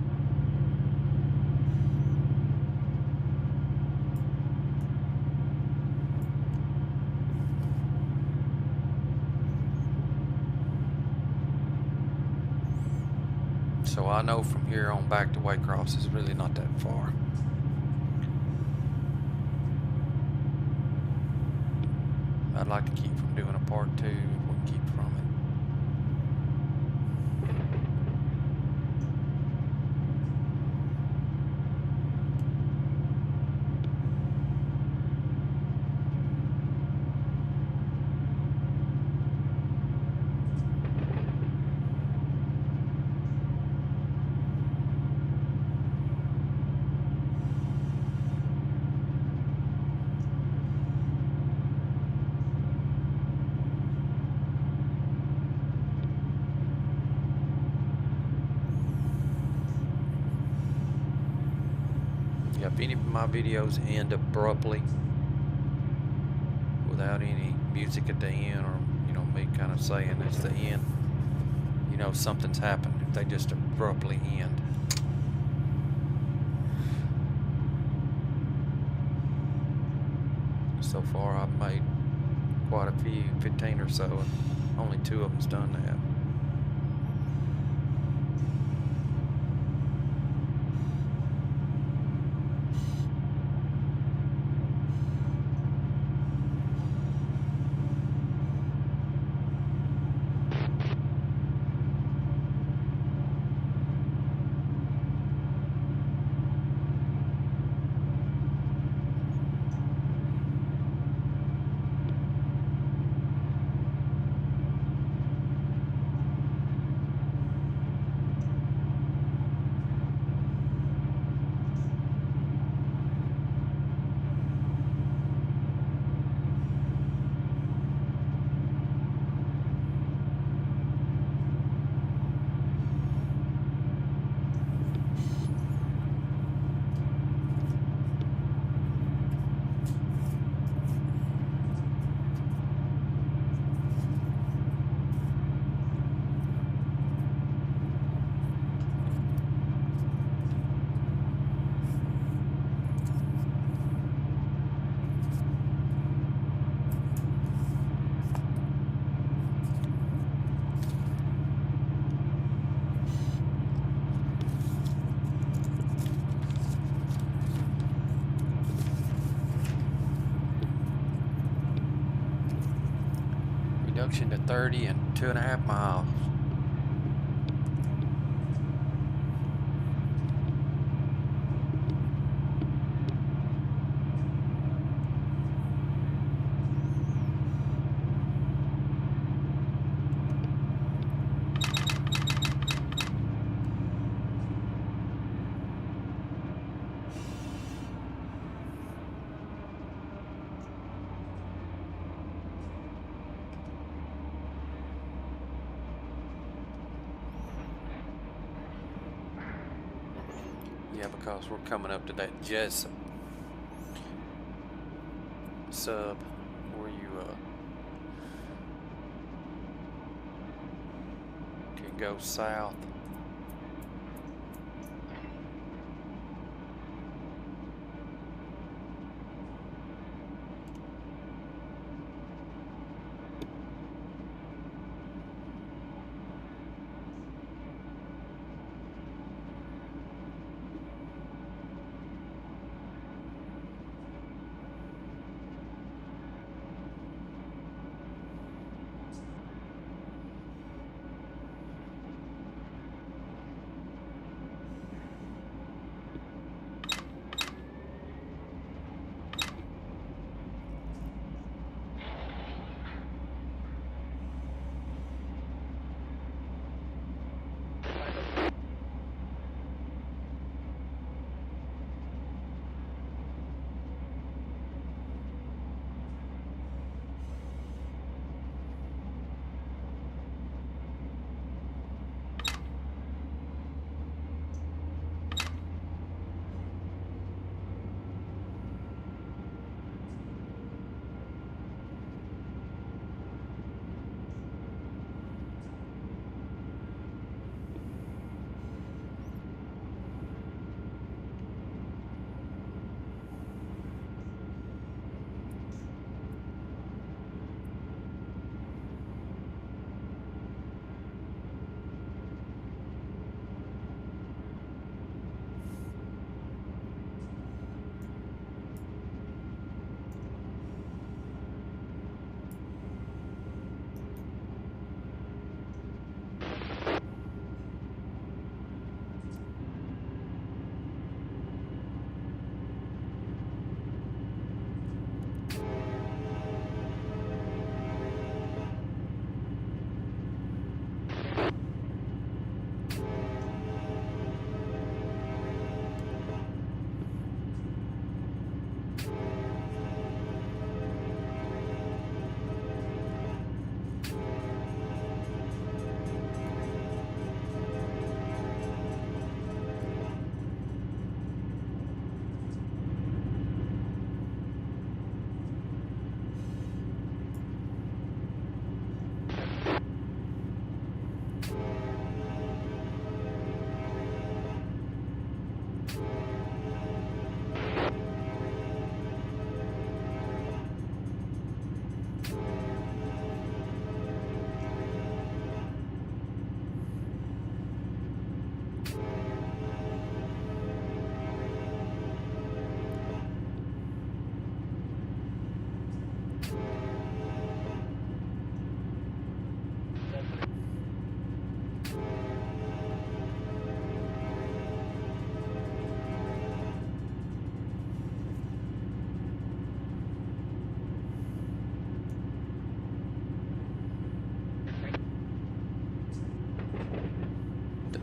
So I know from here on back to Waycross is really not that far. I'd like to keep from doing a part 2 if we can keep from it. Yeah, if any of my videos end abruptly without any music at the end, or you know, me kind of saying it's the end, you know something's happened if they just abruptly end. So far I've made quite a few, 15 or so, and only 2 of them's done that. Reduction to 30 and 2.5 miles. Yeah, because we're coming up to that Jessup sub where you can go south.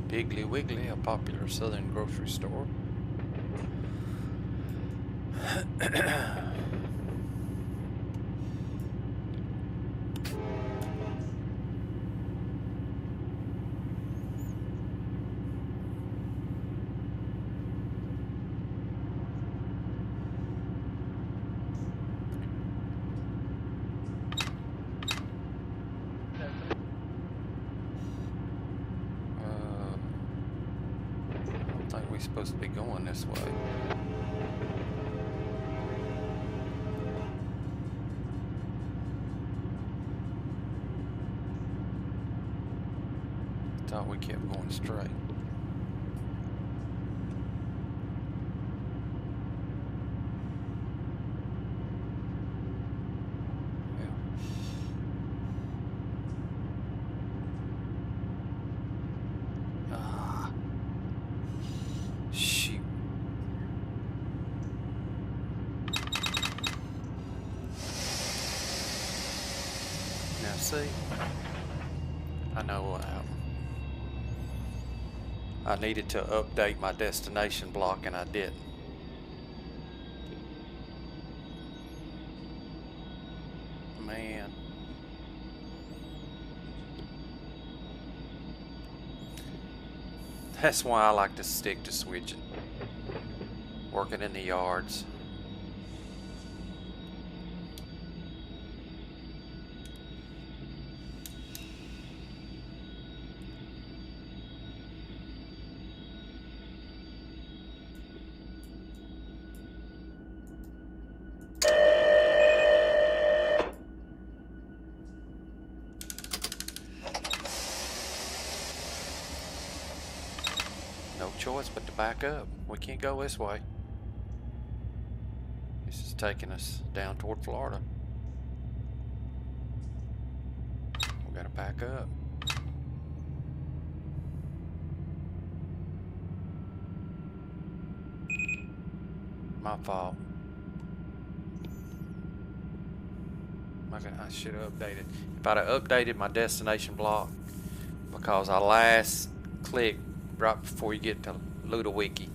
Piggly Wiggly, a popular southern grocery store. I don't think we're supposed to be going this way. Thought we kept going straight. Shoot. Now see, I know what happened. I needed to update my destination block and I didn't. Man. That's why I like to stick to switching. Working in the yards. No choice but to back up. We can't go this way. This is taking us down toward Florida. We gotta back up. My fault. I should have updated. If I'd have updated my destination block, because I last clicked right before you get to Ludowiki,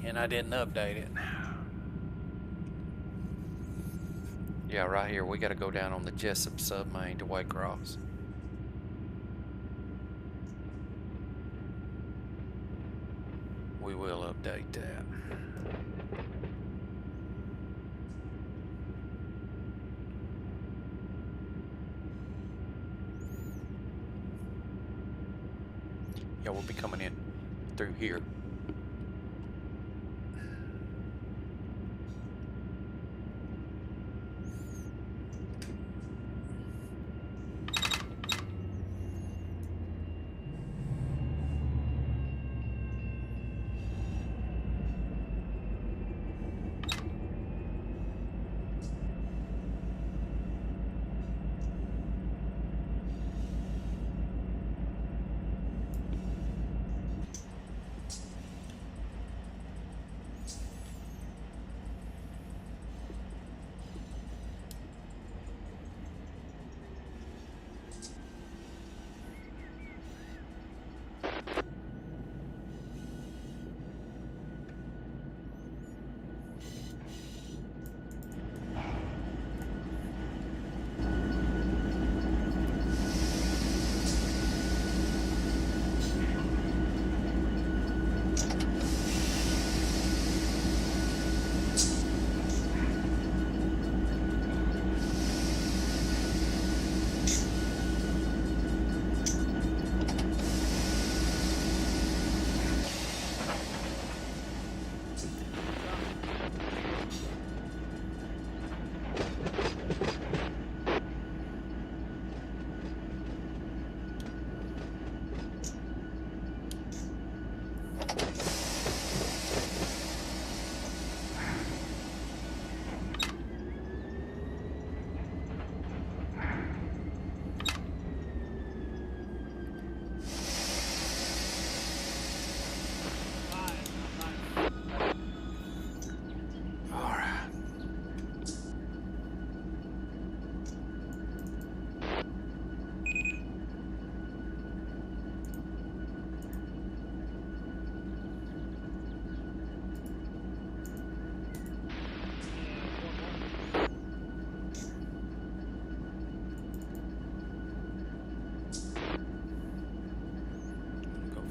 and I didn't update it. Yeah, right here, we gotta go down on the Jessup submain to Waycross. We will update that. Yeah, we'll be coming in through here.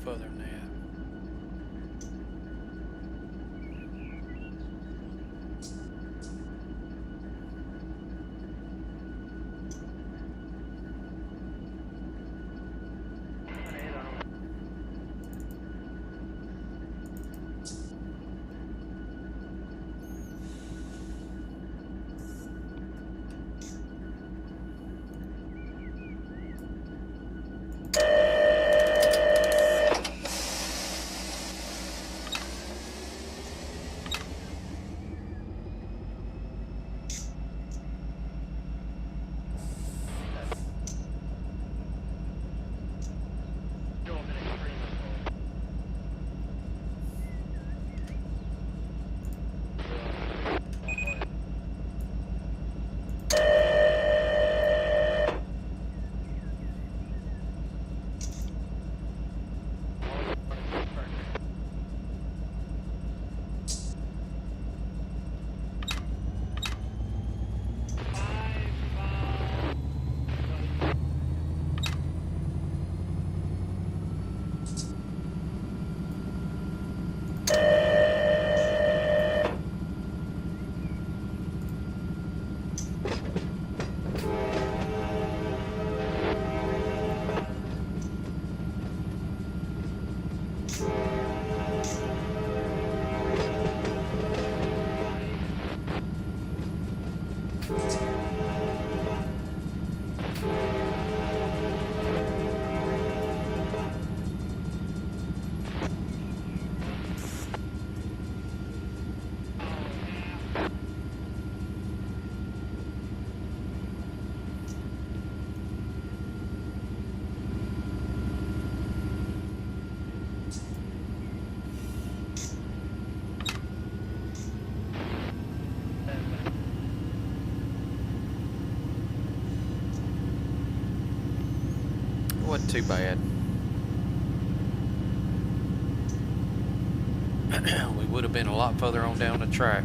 further than that. Wasn't too bad. We would have been a lot further on down the track.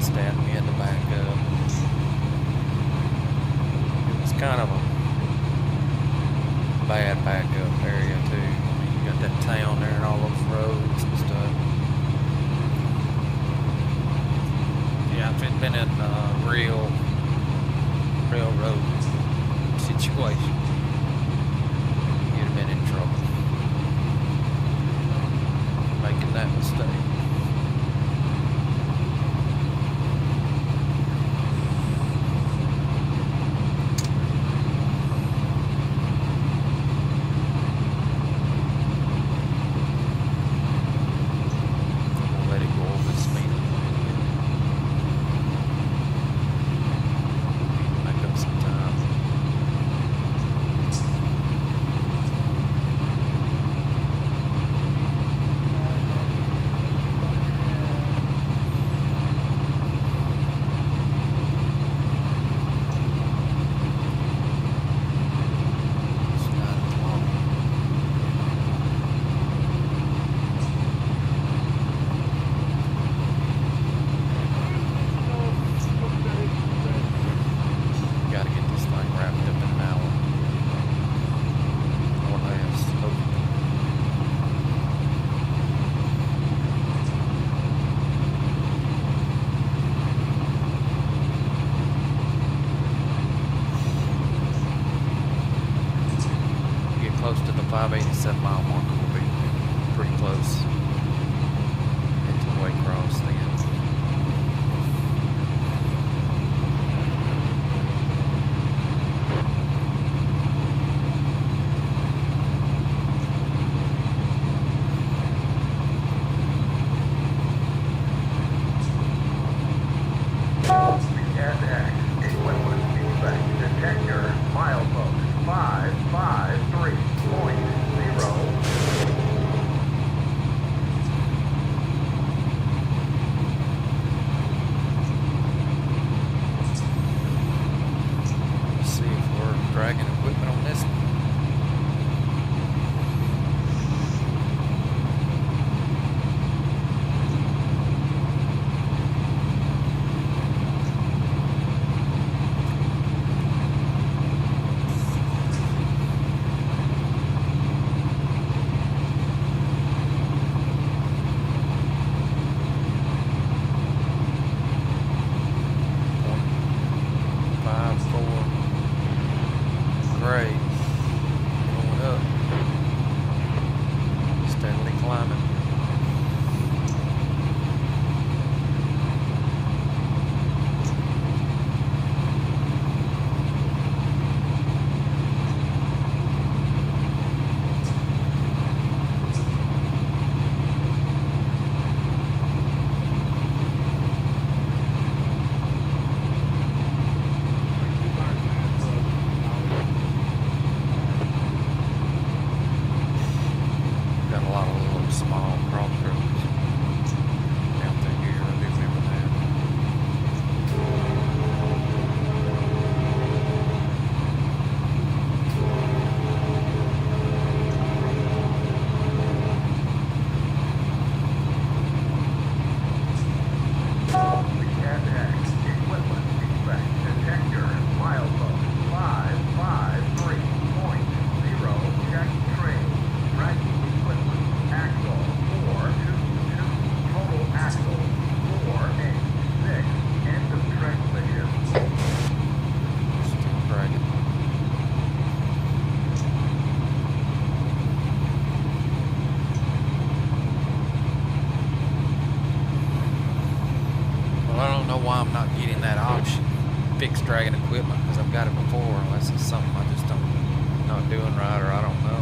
glanced at, we had to back up. It was kind of a bad backup area too. I mean, you got that town there and all those roads and stuff. Yeah, if it'd been in a real road situation, you'd have been in trouble making that mistake. Close to the 587 mile marker, will be pretty close into Waycross then. PSX, equipment defect detector, milepost 553.0. Let's see if we're dragging equipment on this one. Great. Going up. Steadily climbing. Got a lot of little small crossroads down through here. I do remember that. PSX, equipment defect detector, milepost 553.0. Check train, tracking equipment, axle 422, total axle 486, end of transmission. Still dragging. Well, I don't know why I'm not getting that option, fixed dragging equipment, because I've got it before, unless it's something I just not doing right, or I don't know.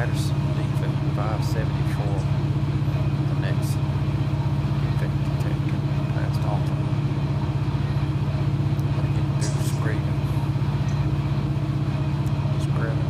Patterson, defect 574. The next defect detector passed on. Let me get through screening. Screening.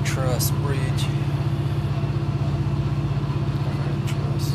Truss bridge. Overhead truss.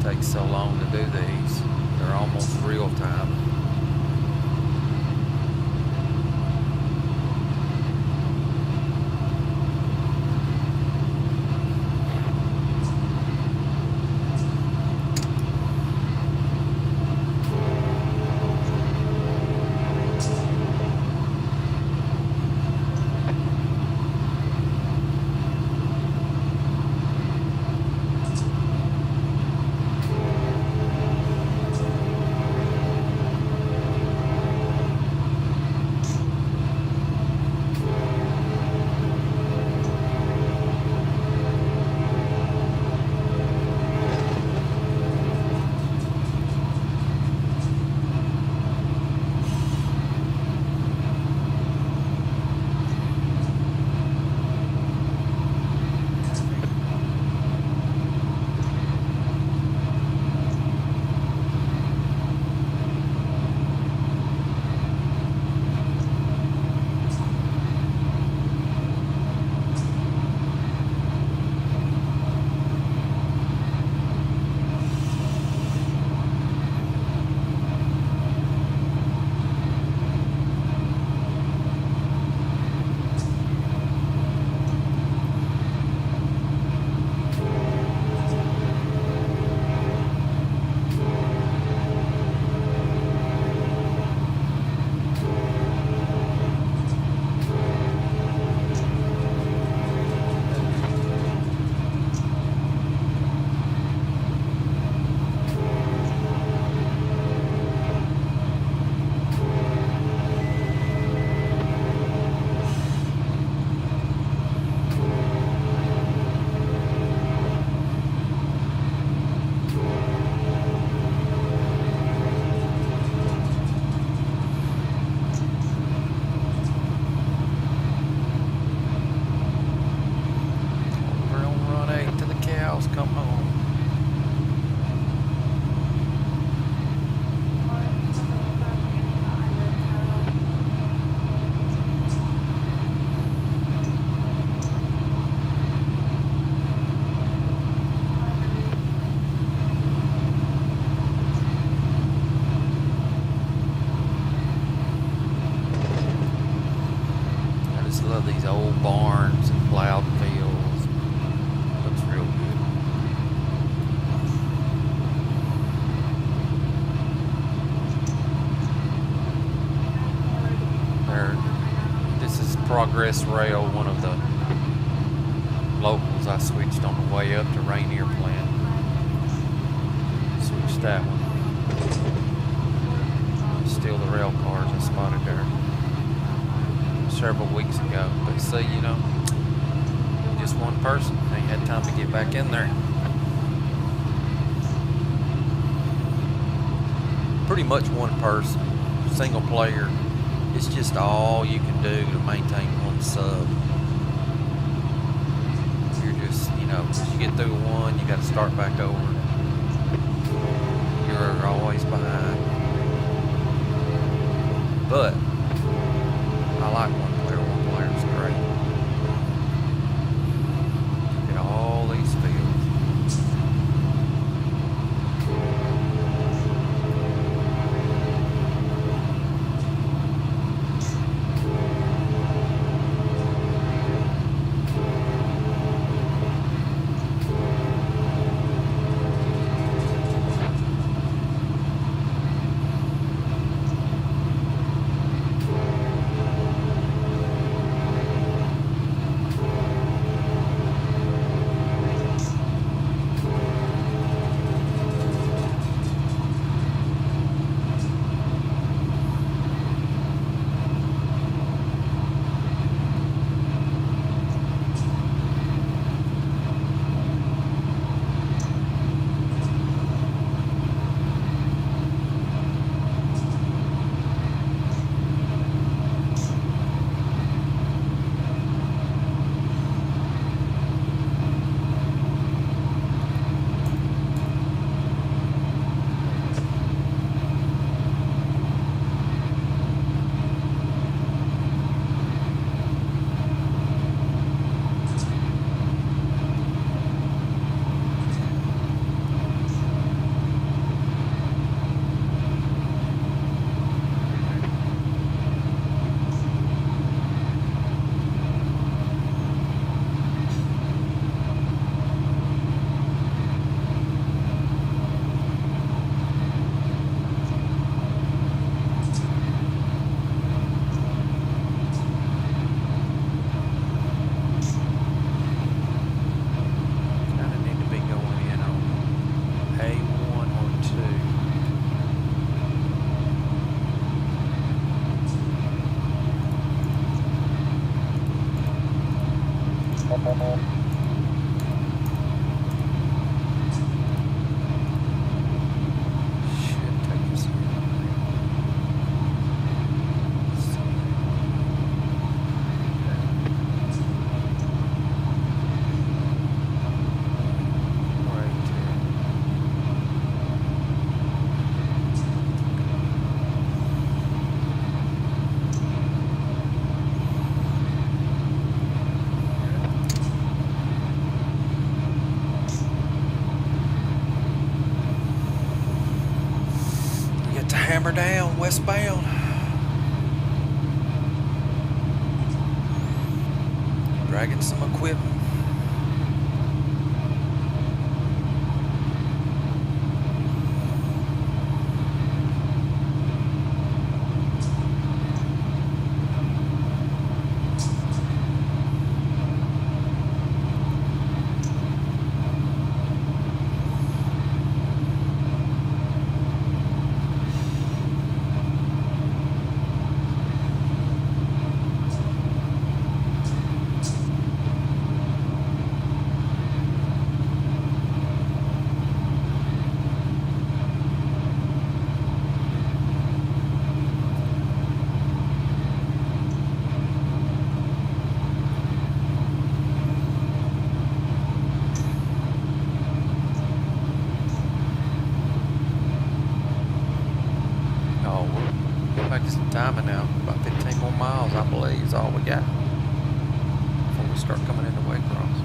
Takes so long to do these. They're almost real time. Over on Run 8 till the cows come home. I just love these old barns and plowed fields. Looks real good. This is Progress Rail, one of the locals I switched on the way up to Rainier Plant. Switched that one. Still the rail cars I spotted there several weeks ago. But see, you know, just one person. They had time to get back in there. Pretty much one person, single player. It's just all you can do to maintain one sub. You're just, you know, once you get through one, you got to start back over. You're always behind. But I like one player. One player is great. Look at all these fields. Hammer down, westbound. Dragging some equipment. Timing now, about 15 more miles, I believe, is all we got before we start coming into Waycross.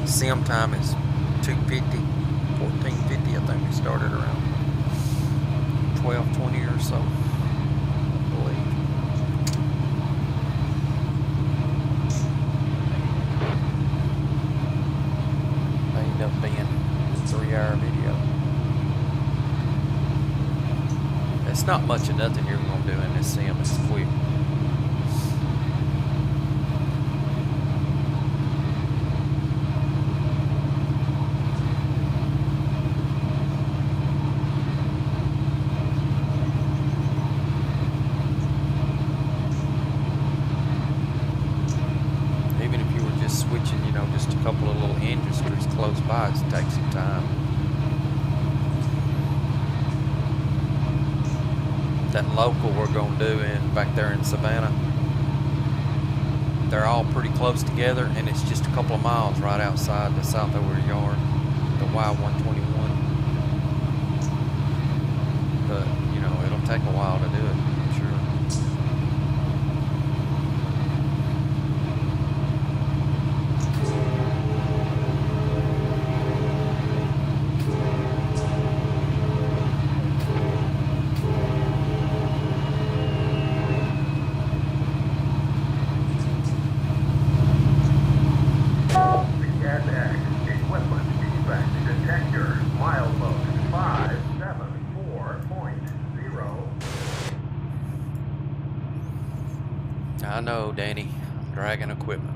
Sim time is 2:50, 14:50. I think we started around 12:20 or so, I believe. May end up being a 3-hour video. It's not much of nothing you're going to do in this sim. It's quick. Switching, you know, just a couple of little industries close by, it takes some time. That local we're going to do back there in Savannah, they're all pretty close together, and it's just a couple of miles right outside the Southover yard, the Y121. But, you know, it'll take a while to do it, I'm sure. I know, Danny. I'm dragging equipment.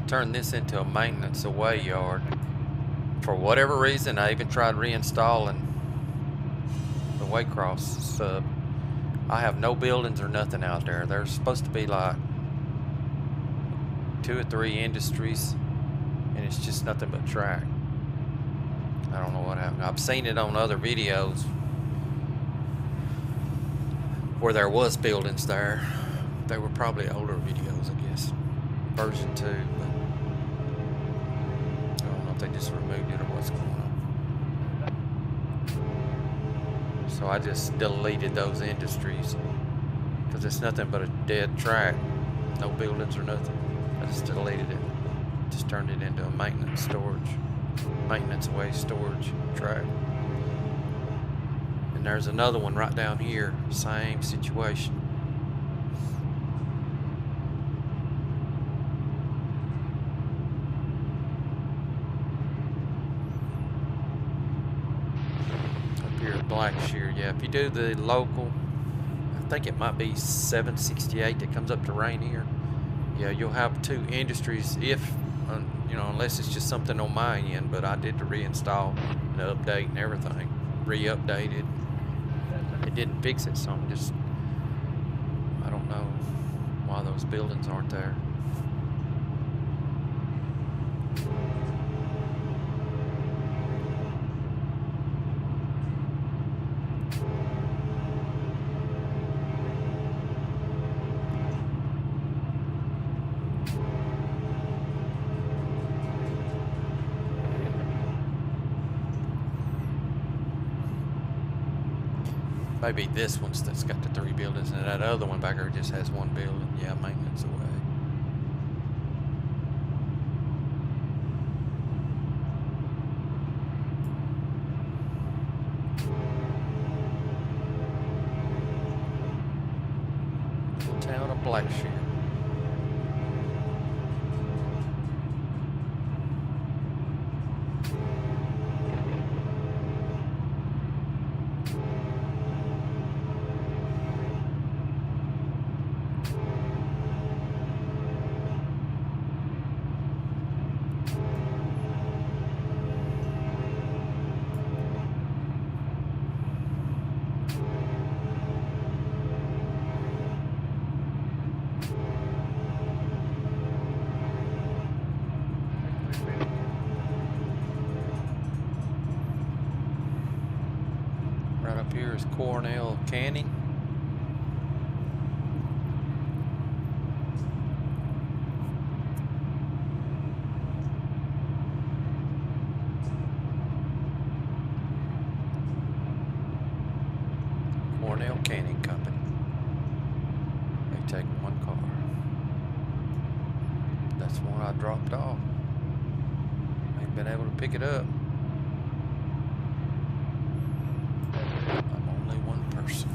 turn this into a maintenance away yard. For whatever reason, I even tried reinstalling the Waycross sub. I have no buildings or nothing out there. There's supposed to be like 2 or 3 industries, and it's just nothing but track. I don't know what happened. I've seen it on other videos where there was buildings there. They were probably older videos, I guess. Version 2, but I don't know if they just removed it or what's going on. So I just deleted those industries because it's nothing but a dead track. No buildings or nothing. I just deleted it. Just turned it into a maintenance away storage track. And there's another one right down here, same situation. Up here at Blackshear, yeah, if you do the local, I think it might be 768 that comes up to Rainier. Yeah, you'll have 2 industries if, you know, unless it's just something on my end, but I did the reinstall and the update and everything, re-updated. It didn't fix it, so I'm just, I don't know why those buildings aren't there. Maybe this one's that's got the 3 buildings, and that other one back there just has 1 building. Yeah, maintenance away. The town of Blackshear. Right up here is Cornell Canning. Cornell Canning Company. They take 1 car. That's one I dropped off. Ain't been able to pick it up. I'm only one person.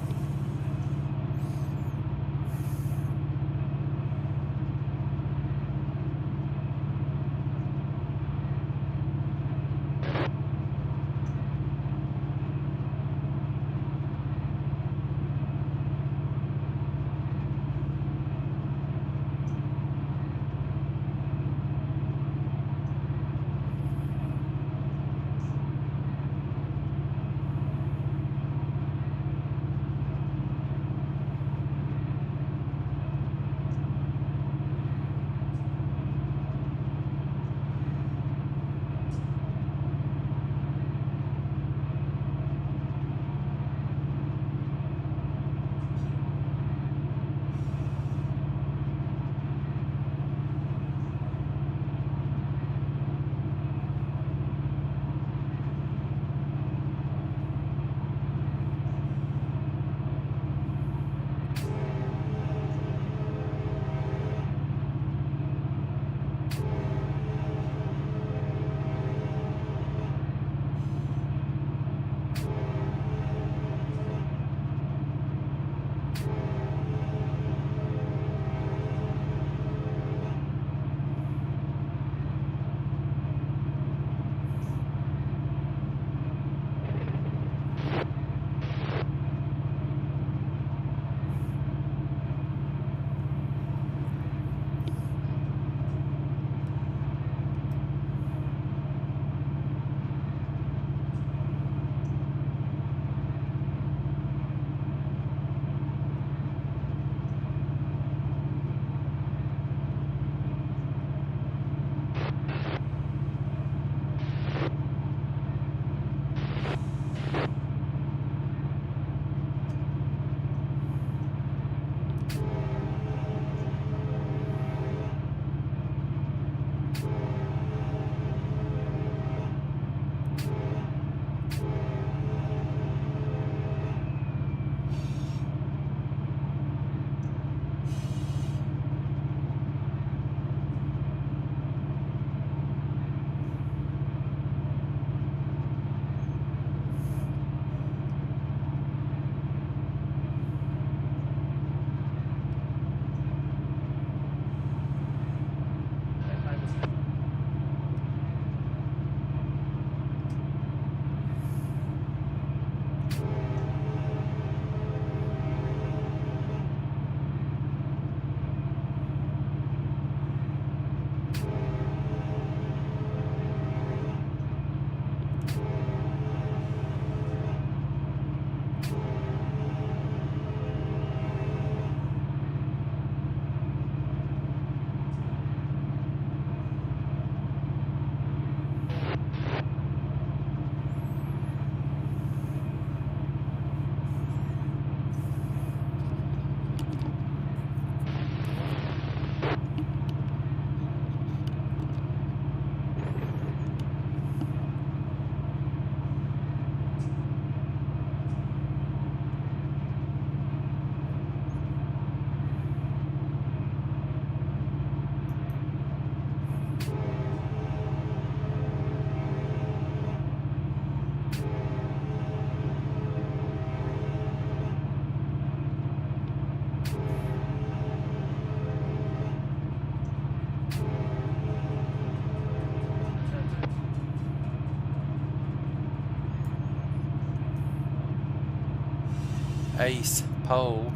Ace pole.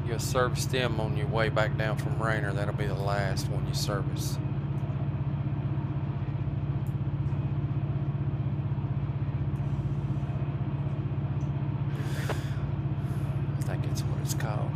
You'll service them on your way back down from Rainer. That'll be the last one you service. I think it's what it's called.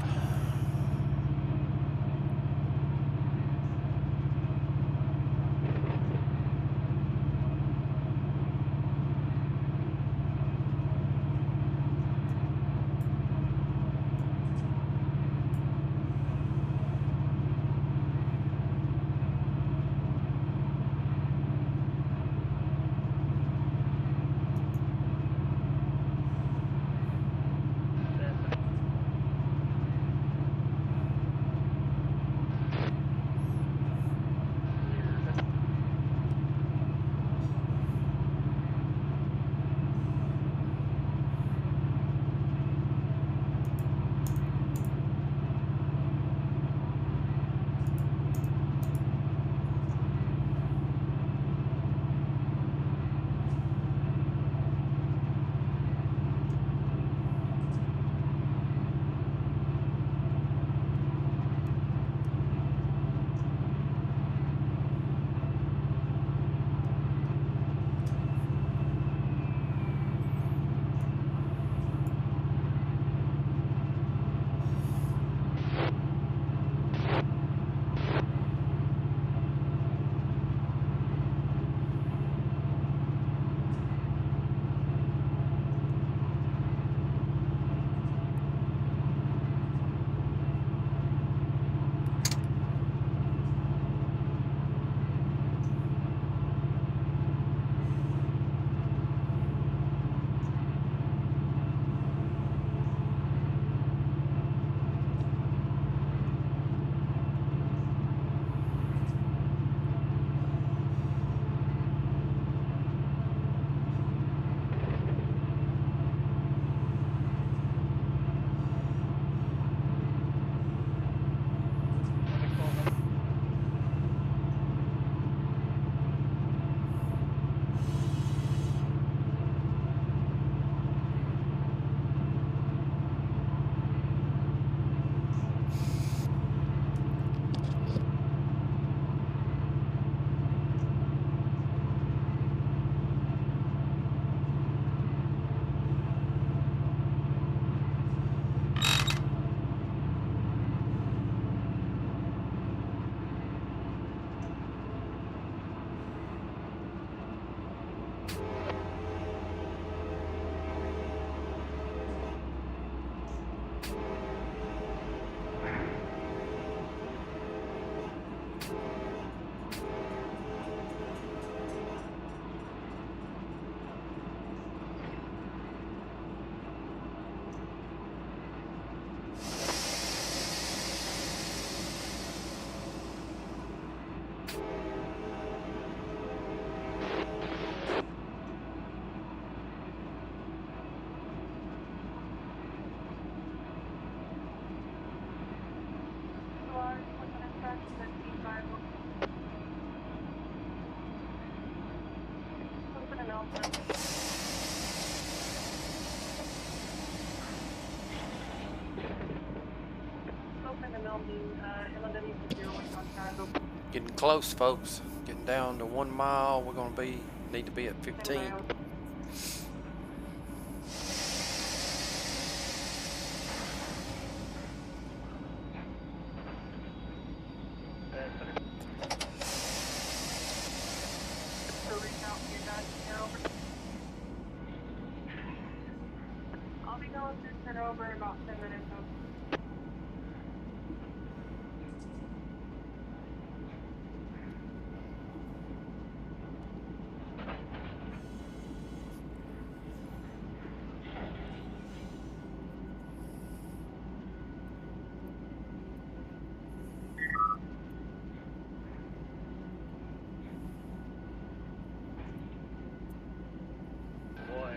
Open the Melbourne, LW for 0 Waycross guys, open. Getting close, folks. Getting down to 1 mile. We're gonna need to be at 15. So reach out to your guys here over. I'll be going through turnover in about 10 minutes. Boy.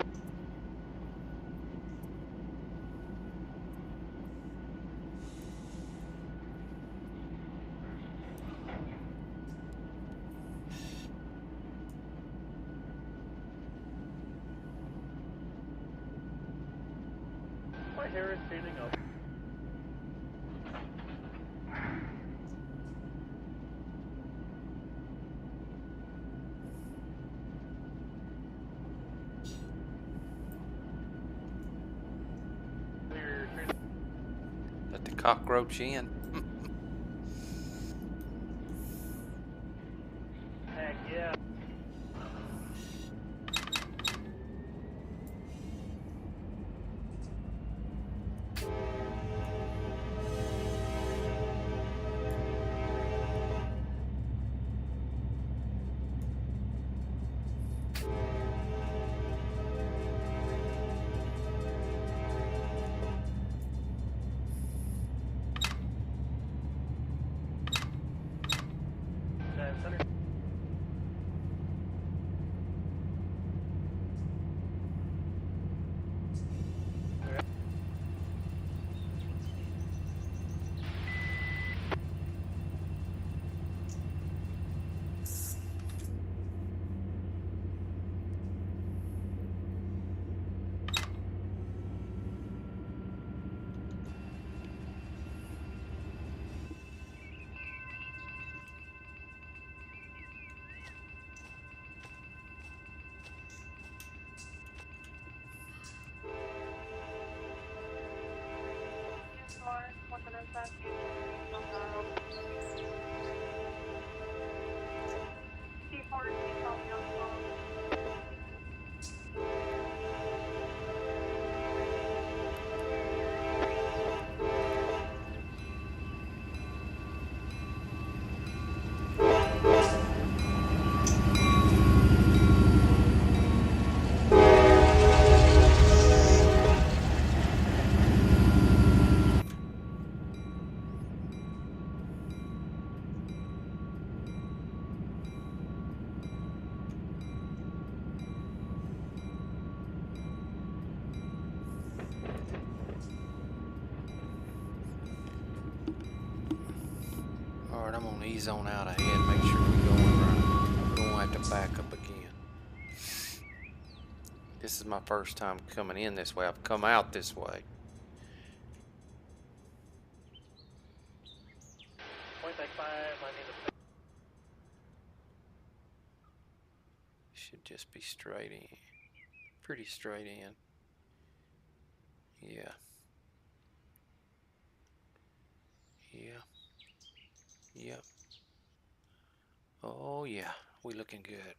My hair is standing up. Let the cockroach in. Heck yeah. Center. Alright, I'm gonna ease on out ahead, make sure we're going right. We won't have to back up again. This is my first time coming in this way. I've come out this way. Point back 5, my name is. Should just be straight in. Pretty straight in. Yeah. Yeah. Yep. Oh yeah, we looking good.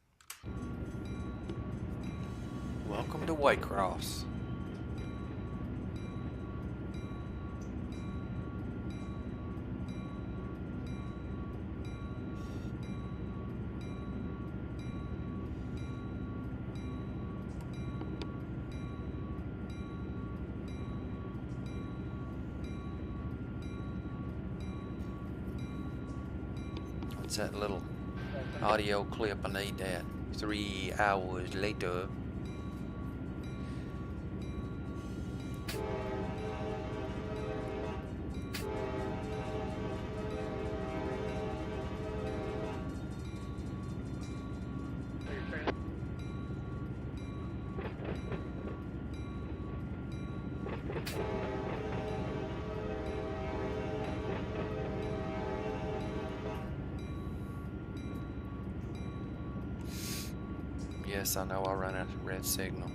Welcome to Waycross. What's that little audio clip? I need that. 3 hours later. Yes, I know I run a red signal.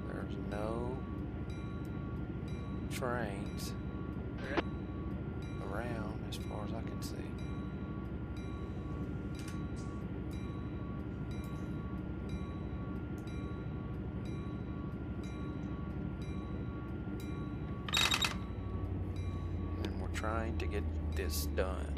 There's no trains around as far as I can see. And we're trying to get this done.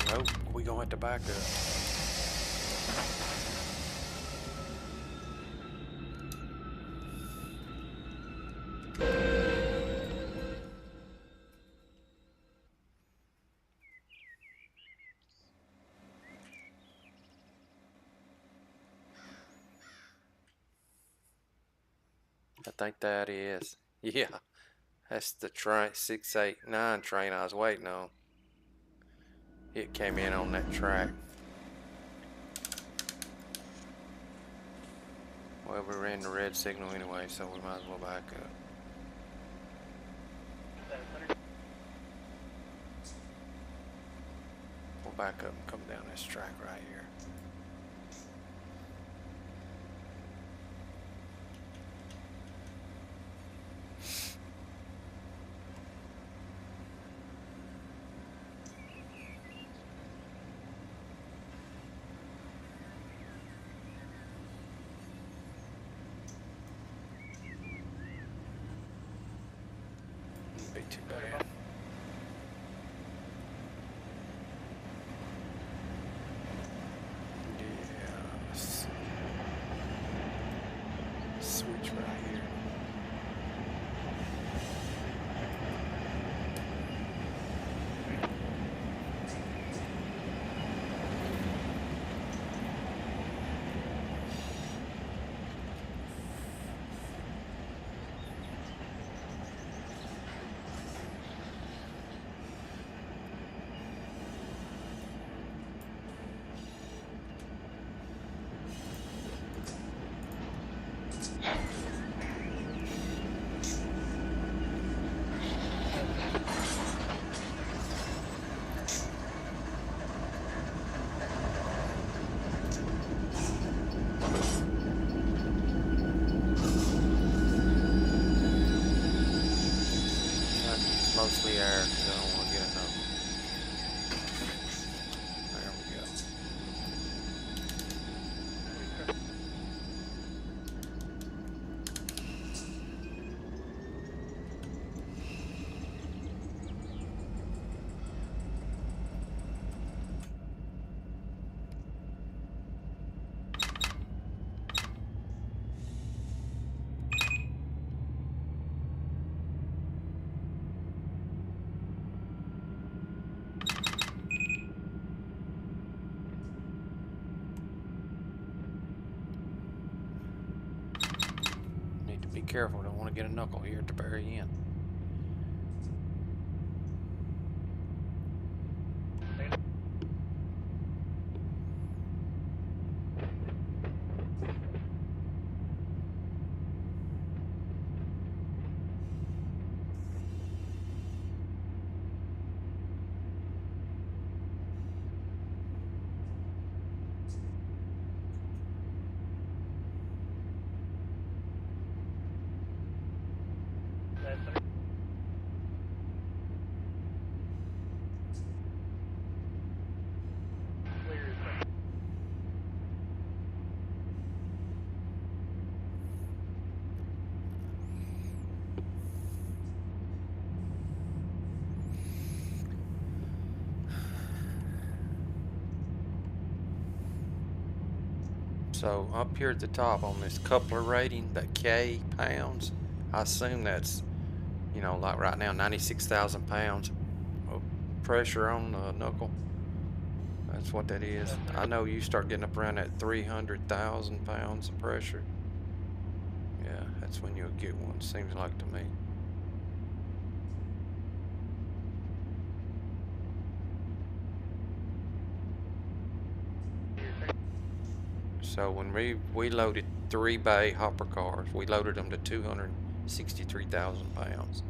Nope, we gonna have to back up. I think that is. Yeah, that's the train 689 train I was waiting on. It came in on that track. Well, we ran the red signal anyway, so we might as well back up. We'll back up and come down this track right here. Wouldn't be too bad. Yes. Switch right here. Mostly air because I don't want to get enough. There we go. Be careful, don't want to get a knuckle here at the very end. So up here at the top on this coupler rating, that K pounds, I assume that's, you know, like right now 96,000 pounds of pressure on the knuckle. That's what that is. I know you start getting up around that 300,000 pounds of pressure. Yeah, that's when you'll get one, seems like to me. So when we loaded 3 bay hopper cars, we loaded them to 263,000 pounds.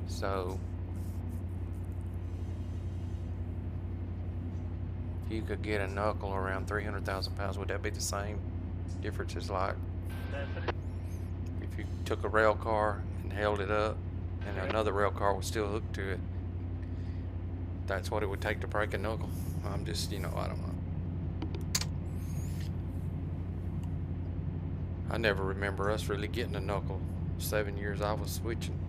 So if you could get a knuckle around 300,000 pounds, would that be the same difference as like if you took a rail car and held it up and another rail car was still hooked to it? That's what it would take to break a knuckle. I'm just, you know, I don't know. I never remember us really getting a knuckle. 7 years I was switching.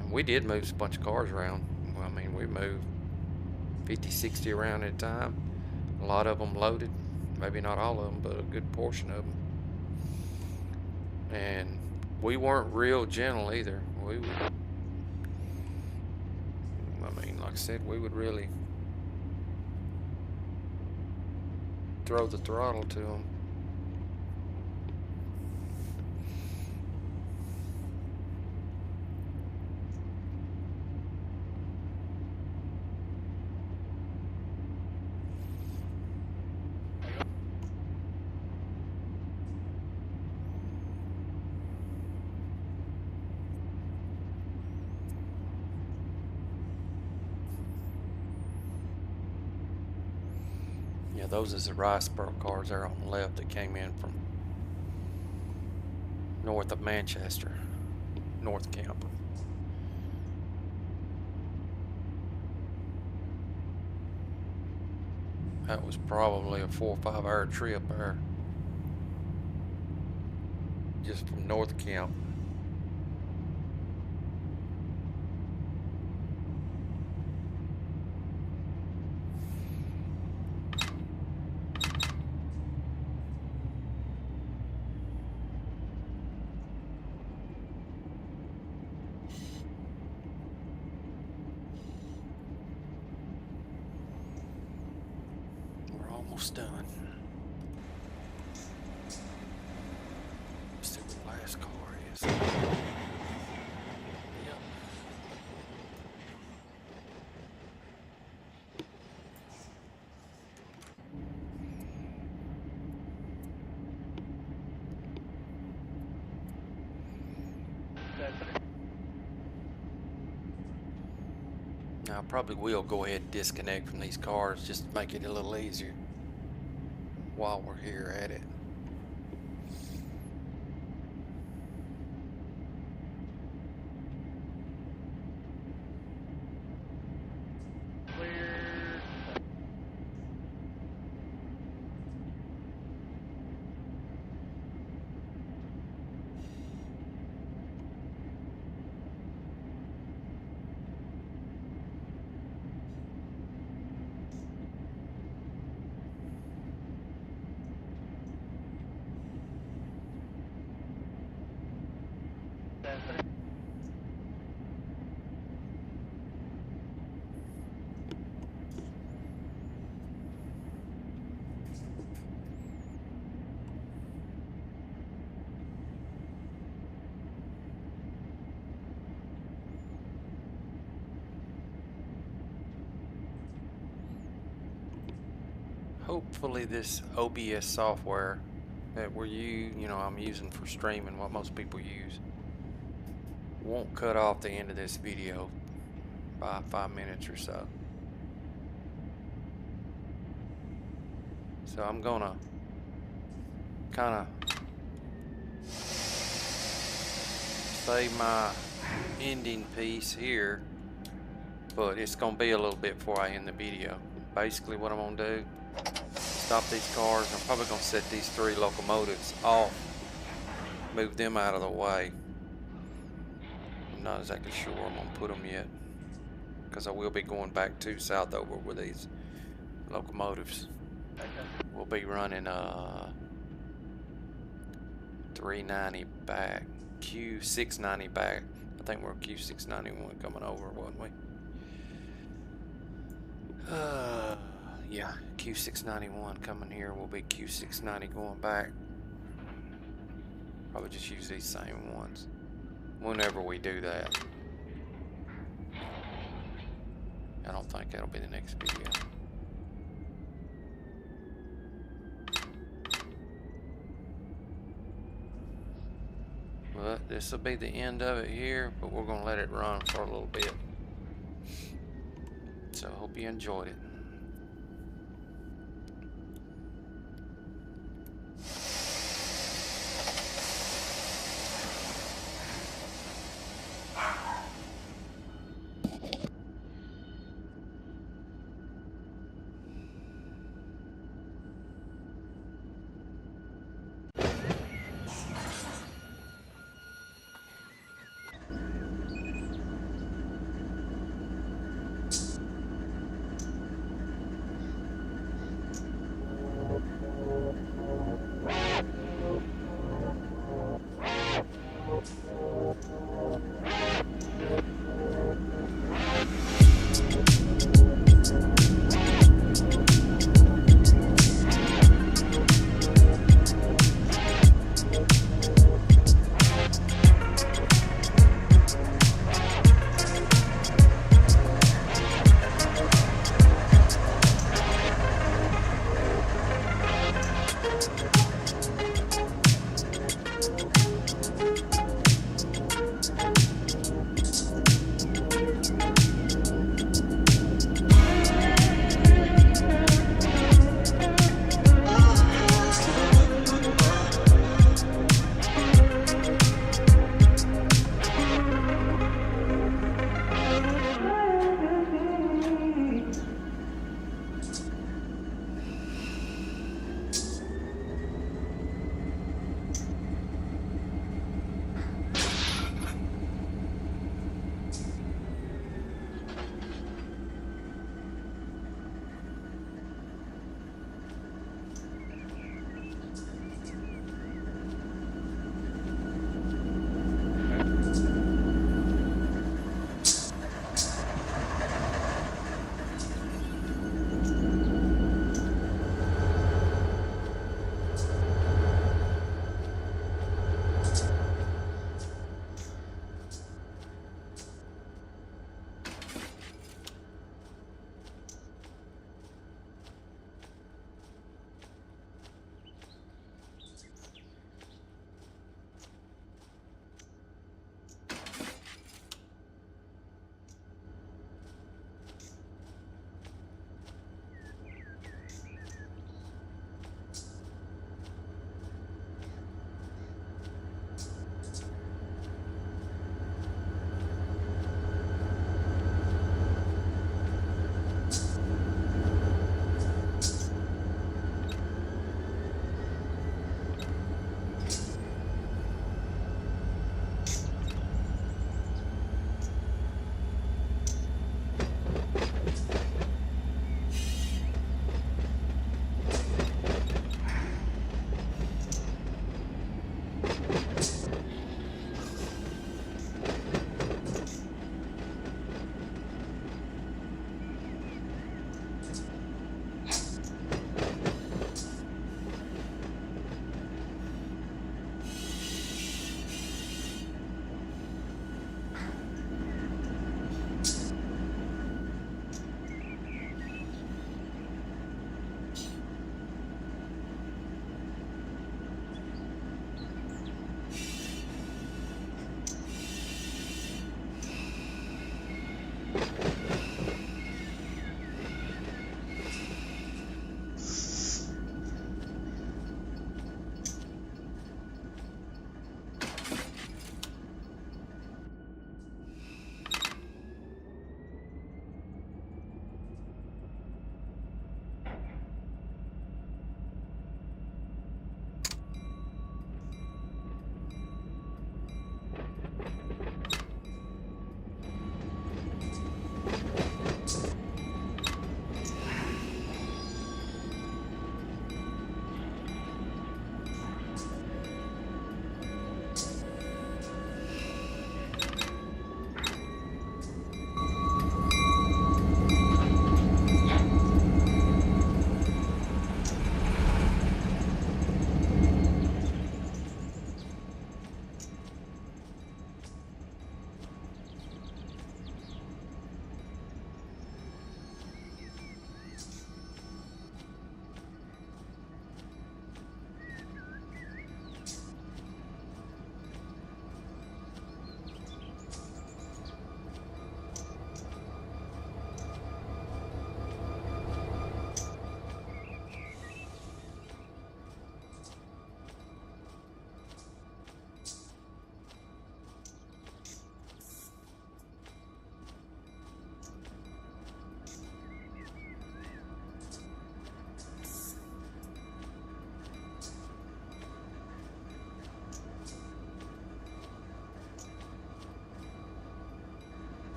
And we did move a bunch of cars around. Well, I mean, we moved 50, 60 around at a time. A lot of them loaded. Maybe not all of them, but a good portion of them. And we weren't real gentle either. We would, I mean, like I said, we would really throw the throttle to them. Yeah, those is the Riceboro cars there on the left that came in from north of Manchester, North Camp. That was probably a 4 or 5 hour trip there, just from North Camp. We're almost done. Let's see what the last car is. Yep. Now, I probably will go ahead and disconnect from these cars just to make it a little easier while we're here at it. hopefully this OBS software that I'm using for streaming, what most people use, won't cut off the end of this video by 5 minutes or so. So I'm gonna kind of save my ending piece here, but it's gonna be a little bit before I end the video. Basically what I'm gonna do, stop these cars. I'm probably gonna set these 3 locomotives off, move them out of the way. I'm not exactly sure where I'm gonna put them yet, because I will be going back to Southover with these locomotives. We'll be running 390 back, Q690 back. I think we're Q691 coming over, wasn't we? Yeah, Q691 coming here. We'll be Q690 going back. Probably just use these same ones whenever we do that. I don't think that'll be the next video. But this will be the end of it here, but we're gonna let it run for a little bit. So I hope you enjoyed it.